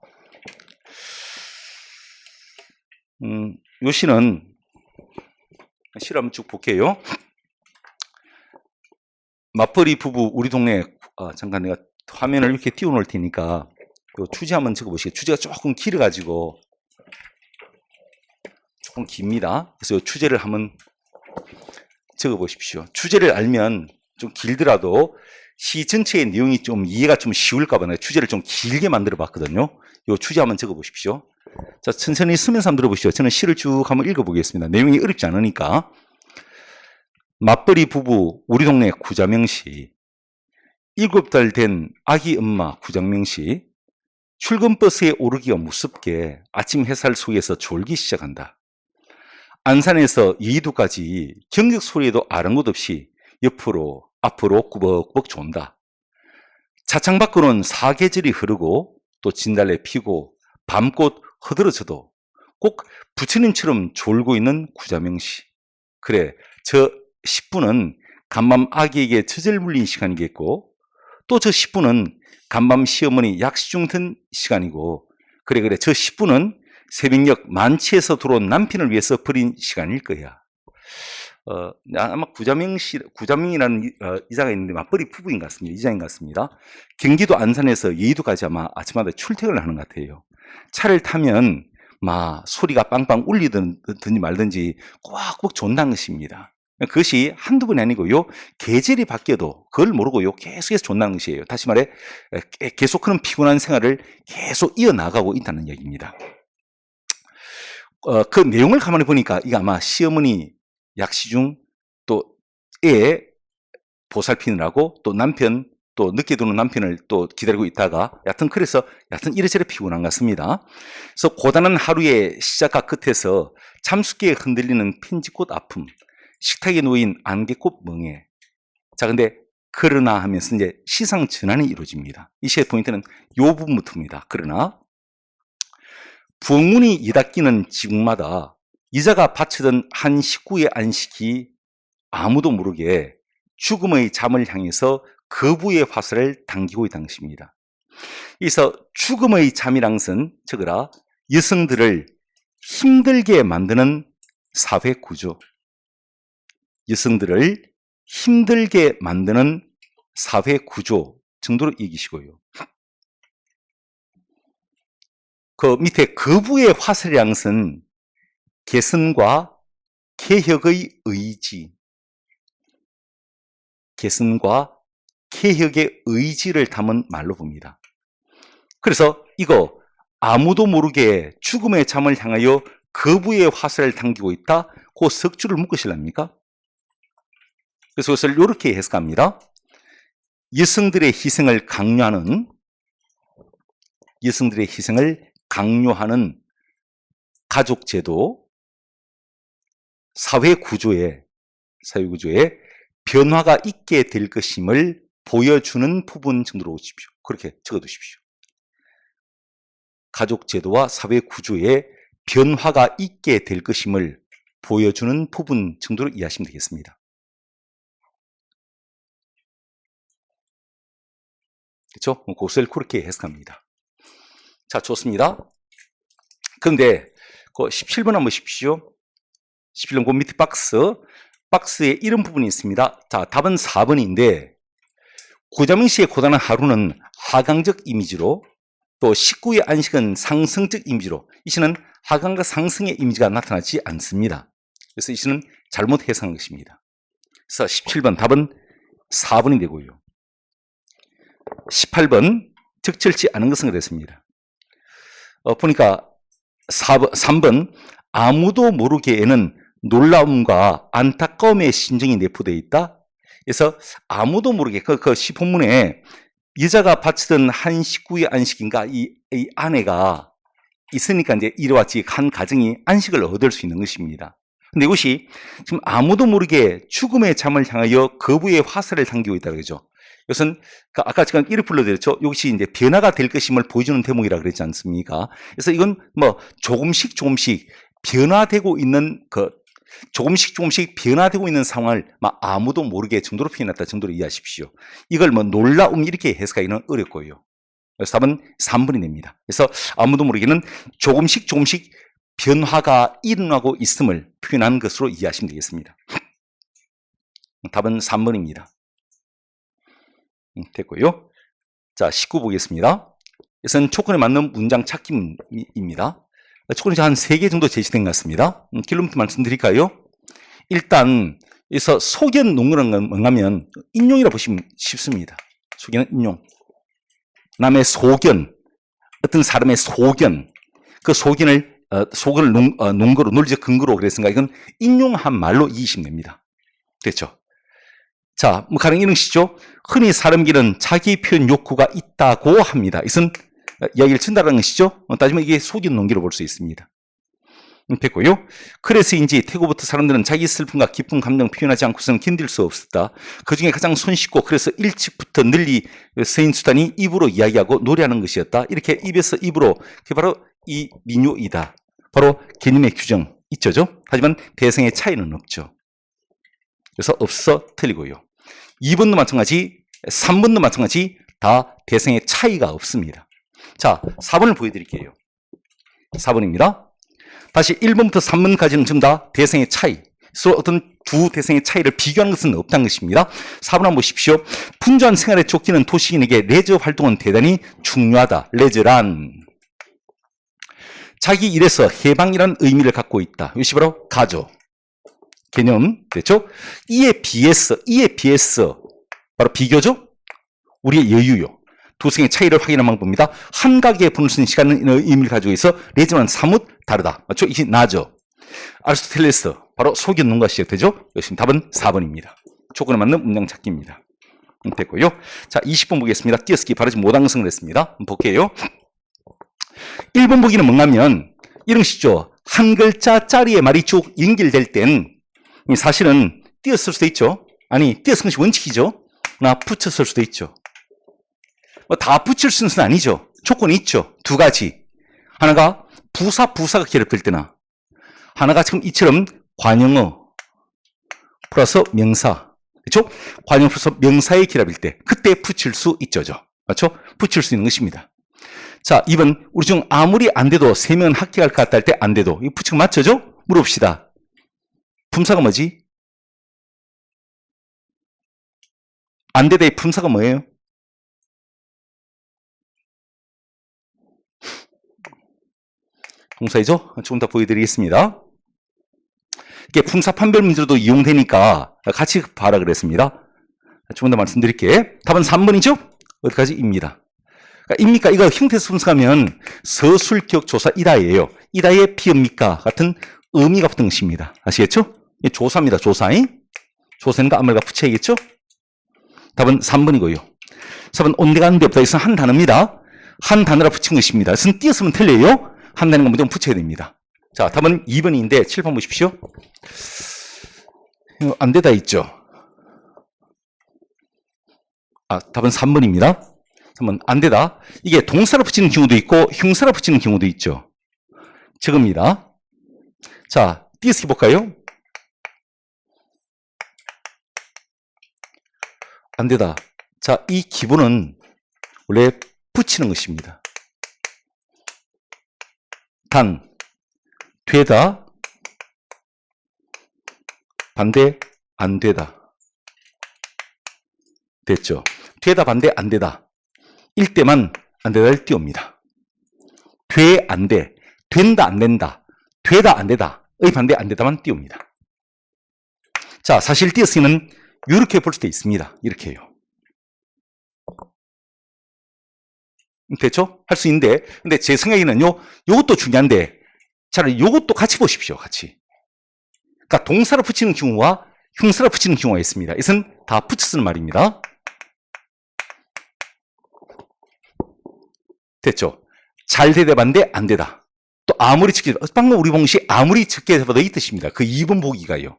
요 시는 실 한번 쭉 볼게요. 맞벌이 부부 우리 동네 잠깐 내가 화면을 이렇게 띄워놓을 테니까 요 주제 한번 적어보시겠어요. 주제가 조금 길어가지고 조금 깁니다. 그래서 이 주제를 한번 적어 보십시오. 주제를 알면 좀 길더라도 시 전체의 내용이 좀 이해가 좀 쉬울까 봐 내가 주제를 좀 길게 만들어 봤거든요. 이 주제 한번 적어 보십시오. 자, 천천히 쓰면서 한번 들어보시죠. 저는 시를 쭉 한번 읽어 보겠습니다. 내용이 어렵지 않으니까. 맞벌이 부부 우리 동네 구자명씨, 7달 된 아기 엄마 구장명씨, 출근 버스에 오르기가 무섭게 아침 햇살 속에서 졸기 시작한다. 안산에서 여의도까지 경적 소리에도 아랑곳 없이 옆으로 앞으로 꾸벅꾸벅 존다. 차창 밖으로는 사계절이 흐르고 또 진달래 피고 밤꽃 흐드러져도 꼭 부처님처럼 졸고 있는 구자명씨. 그래, 저 10분은 간밤 아기에게 처절 물린 시간이겠고 또 저 10분은 간밤 시어머니 약시중 든 시간이고 그래 저 10분은 새벽녘 만취해서 들어온 남편을 위해서 버린 시간일 거야. 아마 구자명이라는 이자가 있는데 맞벌이 부부인 것 같습니다. 이자인 것 같습니다. 경기도 안산에서 여의도까지 아마 아침마다 출퇴근을 하는 것 같아요. 차를 타면 소리가 빵빵 울리든지 말든지 꽉꽉 존다는 것입니다. 그것이 한두 번이 아니고요. 계절이 바뀌어도 그걸 모르고요. 계속해서 존다는 것이에요. 다시 말해 계속 그런 피곤한 생활을 계속 이어나가고 있다는 얘기입니다. 그 내용을 가만히 보니까 이게 아마 시어머니 약시중 또 애 보살피느라고 또 남편 또 늦게 들어오는 남편을 또 기다리고 있다가 그래서 이래저래 피곤한 것 같습니다. 그래서 고단한 하루의 시작과 끝에서 잠수기에 흔들리는 편지꽃 아픔, 식탁에 놓인 안개꽃 멍해. 자, 근데 그러나 하면서 이제 시상 전환이 이루어집니다. 이 시의 포인트는 이 부분부터입니다. 그러나 부엌문이 이닫기는 지국마다 이자가 바치던 한 식구의 안식이 아무도 모르게 죽음의 잠을 향해서 거부의 화살을 당기고 있다는 것입니다. 그래서 죽음의 잠이란 것은 적어라 여성들을 힘들게 만드는 사회 구조, 여성들을 힘들게 만드는 사회 구조 정도로 이기시고요. 그 밑에 거부의 화살이란 것은 개선과 개혁의 의지, 개선과 개혁의 의지를 담은 말로 봅니다. 그래서 이거 아무도 모르게 죽음의 잠을 향하여 거부의 화살을 당기고 있다. 그 석주를 묶으실랍니까? 그래서 그것을 이렇게 해석합니다. 여성들의 희생을 강요하는 가족제도, 사회구조에 변화가 있게 될 것임을 보여주는 부분 정도로 오십시오. 그렇게 적어두십시오. 가족제도와 사회구조에 변화가 있게 될 것임을 보여주는 부분 정도로 이해하시면 되겠습니다. 그렇죠? 그것을 그렇게 해석합니다. 자, 좋습니다. 그런데 그 17번 한번 보십시오. 17번 그 밑에 박스에 이런 부분이 있습니다. 자, 답은 4번인데 구자명씨의 고단한 하루는 하강적 이미지로 또 식구의 안식은 상승적 이미지로 이 시는 하강과 상승의 이미지가 나타나지 않습니다. 그래서 이 시는 잘못 해석한 것입니다. 그래서 17번 답은 4번이 되고요. 18번 적절치 않은 것은 그랬습니다. 보니까 3번 아무도 모르게에는 놀라움과 안타까움의 심정이 내포되어 있다. 그래서 아무도 모르게 그 시본문에 여자가 바치던 한 식구의 안식인가 이 아내가 있으니까 이제 이와 같이 한 가정이 안식을 얻을 수 있는 것입니다. 근데 이것이 지금 아무도 모르게 죽음의 잠을 향하여 거부의 화살을 당기고 있다 그러죠. 이것은 아까 제가 이렇게 불러드렸죠. 이것이 이제 변화가 될 것임을 보여주는 대목이라 그랬지 않습니까? 그래서 이건 조금씩 변화되고 있는 조금씩 변화되고 있는 상황을 아무도 모르게 정도로 표현했다 정도로 이해하십시오. 이걸 놀라움 이렇게 해석하기는 어렵고요. 그래서 답은 3번이 됩니다. 그래서 아무도 모르게는 조금씩 변화가 일어나고 있음을 표현한 것으로 이해하시면 되겠습니다. 답은 3번입니다. 됐고요. 자, 19 보겠습니다. 이것은 조건에 맞는 문장 찾기입니다. 조건이 한 3개 정도 제시된 것 같습니다. 결론부터 말씀드릴까요? 일단 여기서 소견 논문은 뭔가면 인용이라 보시면 쉽습니다. 소견은 인용. 남의 소견, 어떤 사람의 소견, 그 소견을 논거로 논리적 근거로 그랬으니까 이건 인용한 말로 이해하시면 됩니다. 됐죠? 자, 뭐 가령 이런 식이죠. 흔히 사람끼리는 자기 표현 욕구가 있다고 합니다. 이것은 이야기를 전달하는 것이죠. 따지면 이게 소견 논기로 볼 수 있습니다. 됐고요. 그래서인지 태고부터 사람들은 자기 슬픔과 기쁜 감정 표현하지 않고서는 견딜 수 없었다. 그중에 가장 손쉽고 그래서 일찍부터 널리 쓰인 수단이 입으로 이야기하고 노래하는 것이었다. 이렇게 입에서 입으로 그게 바로 이 민요이다. 바로 개념의 규정 있죠. 하지만 대상의 차이는 없죠. 그래서 없어 틀리고요. 2번도 마찬가지, 3번도 마찬가지 다 대상의 차이가 없습니다. 자, 4번을 보여드릴게요. 4번입니다. 다시 1번부터 3번까지는 전부 다 대상의 차이, 서로 어떤 두 대상의 차이를 비교하는 것은 없다는 것입니다. 4번 한번 보십시오. 분주한 생활에 쫓기는 도시인에게 레저 활동은 대단히 중요하다. 레저란 자기 일에서 해방이라는 의미를 갖고 있다. 이것이 바로 가죠. 개념 됐죠? 이에 비해서 바로 비교죠? 우리의 여유요. 두 생의 차이를 확인하는 방법입니다. 한 가게에 분을 쓰는 시간은 의미를 가지고 있어 레저는 사뭇 다르다. 맞죠? 이게 나죠. 아리스토텔레스 바로 소견론과 시작되죠? 역시 답은 4번입니다. 조건에 맞는 문장 찾기입니다. 됐고요. 자, 20번 보겠습니다. 띄어쓰기 바르지 못한 것을 했습니다. 한번 볼게요. 1번 보기는 뭔가면 이런 식이죠. 한 글자짜리의 말이 쭉 연결될 땐 사실은 띄어쓸 수도 있죠. 아니, 띄어쓰는 것이 원칙이죠. 나 붙였을 수도 있죠. 뭐 다 붙일 수는 아니죠. 조건이 있죠. 두 가지. 하나가 부사가 결합될 때나 하나가 지금 이처럼 관용어 플러스 명사. 그렇죠? 관용 플러스 명사의 결합일 때 그때 붙일 수 있죠. 맞죠? 붙일 수 있는 것입니다. 자, 2번 우리 중 아무리 안 돼도 3명은 합격할 것 같다 할 때 안 돼도 이거 붙이고 맞죠죠? 물어봅시다. 품사가 뭐지? 안 되다의 품사가 뭐예요? 동사이죠? 조금 더 보여드리겠습니다. 이게 품사 판별 문제로도 이용되니까 같이 봐라 그랬습니다. 조금 더 말씀드릴게. 답은 3번이죠? 어디까지? 입니다. 입니까? 이거 형태에서 분석하면 서술격 조사 이다예요. 이다의 피읍니까? 같은 의미가 붙은 것입니다. 아시겠죠? 이 조사입니다. 조사잉. 조사인가 아무래가 붙여야겠죠? 답은 3번이고요. 4번 온데가 안 데 없다. 이것은 한 단어입니다. 한 단어라 붙인 것입니다. 이것은 띄었으면 틀려요. 한 단어가 무조건 붙여야 됩니다. 자, 답은 2번인데 7번 보십시오. 안 되다 있죠? 아, 답은 3번입니다. 3번 안 되다. 이게 동사로 붙이는 경우도 있고 형사로 붙이는 경우도 있죠. 적읍니다. 자, 띄어쓰기 볼까요? 안 되다. 자, 이 기본은 원래 붙이는 것입니다. 단, 되다, 반대, 안 되다. 됐죠? 되다, 반대, 안 되다. 일 때만 안 되다를 띄웁니다. 돼, 안 돼. 된다, 안 된다. 되다, 안 되다. 의 반대, 안 되다만 띄웁니다. 자, 사실 띄어쓰기는 이렇게 볼 수도 있습니다. 이렇게요. 됐죠? 할 수 있는데, 근데 제 생각에는요, 요것도 중요한데, 차라리 요것도 같이 보십시오. 같이. 그러니까 동사로 붙이는 경우와 형사로 붙이는 경우가 있습니다. 이것은 다 붙여 쓰는 말입니다. 됐죠? 잘 되다 반대 안 되다. 또 아무리 적게 방금 우리 봉시 아무리 적게 해봐도 이 뜻입니다. 그 2번 보기가요.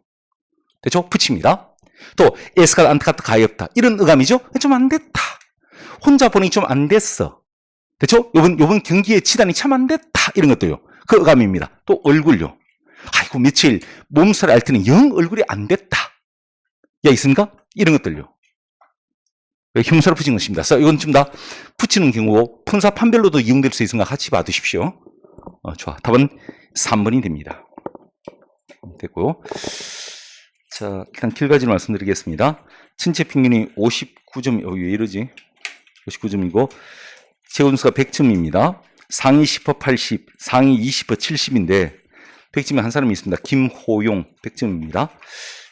됐죠? 붙입니다. 또 에스카 안타깝다 가엾다 이런 의감이죠. 좀 안 됐다. 혼자 보니 좀 안 됐어. 됐죠? 요번 경기의 치단이 참 안 됐다. 이런 것도요. 그 의감입니다. 또 얼굴요. 아이고 며칠 몸살을 앓 때는 영 얼굴이 안 됐다. 야 있습니까? 이런 것들요. 형사로 붙인 것입니다. 그래서 이건 좀 다 붙이는 경우고 품사 판별로도 이용될 수 있으니까 같이 봐두십시오. 좋아. 답은 3번이 됩니다. 됐고요. 자, 일단 길가지로 말씀드리겠습니다. 전체 평균이 59점, 왜 이러지? 59점이고, 재원수가 100점입니다. 상위 10% 80, 상위 20% 70인데 100점에 한 사람이 있습니다. 김호용 100점입니다.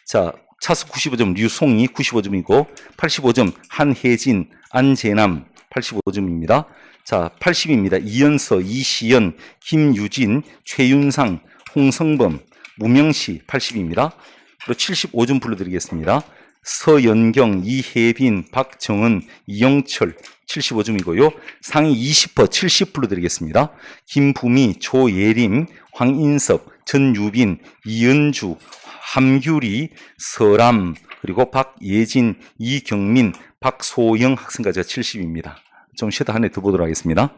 자, 차수 95점 류송이 95점이고 85점 한혜진, 안재남 85점입니다. 자, 80입니다. 이연서, 이시연, 김유진, 최윤상, 홍성범, 무명시 80입니다. 그리고 75점 불러드리겠습니다. 서연경, 이혜빈, 박정은, 이영철 75점이고요. 상위 20% 70 불러드리겠습니다. 김부미, 조예림, 황인섭, 전유빈, 이은주, 함규리, 서람, 그리고 박예진, 이경민, 박소영 학생까지가 70입니다. 좀 쉬다 한 해 더 보도록 하겠습니다.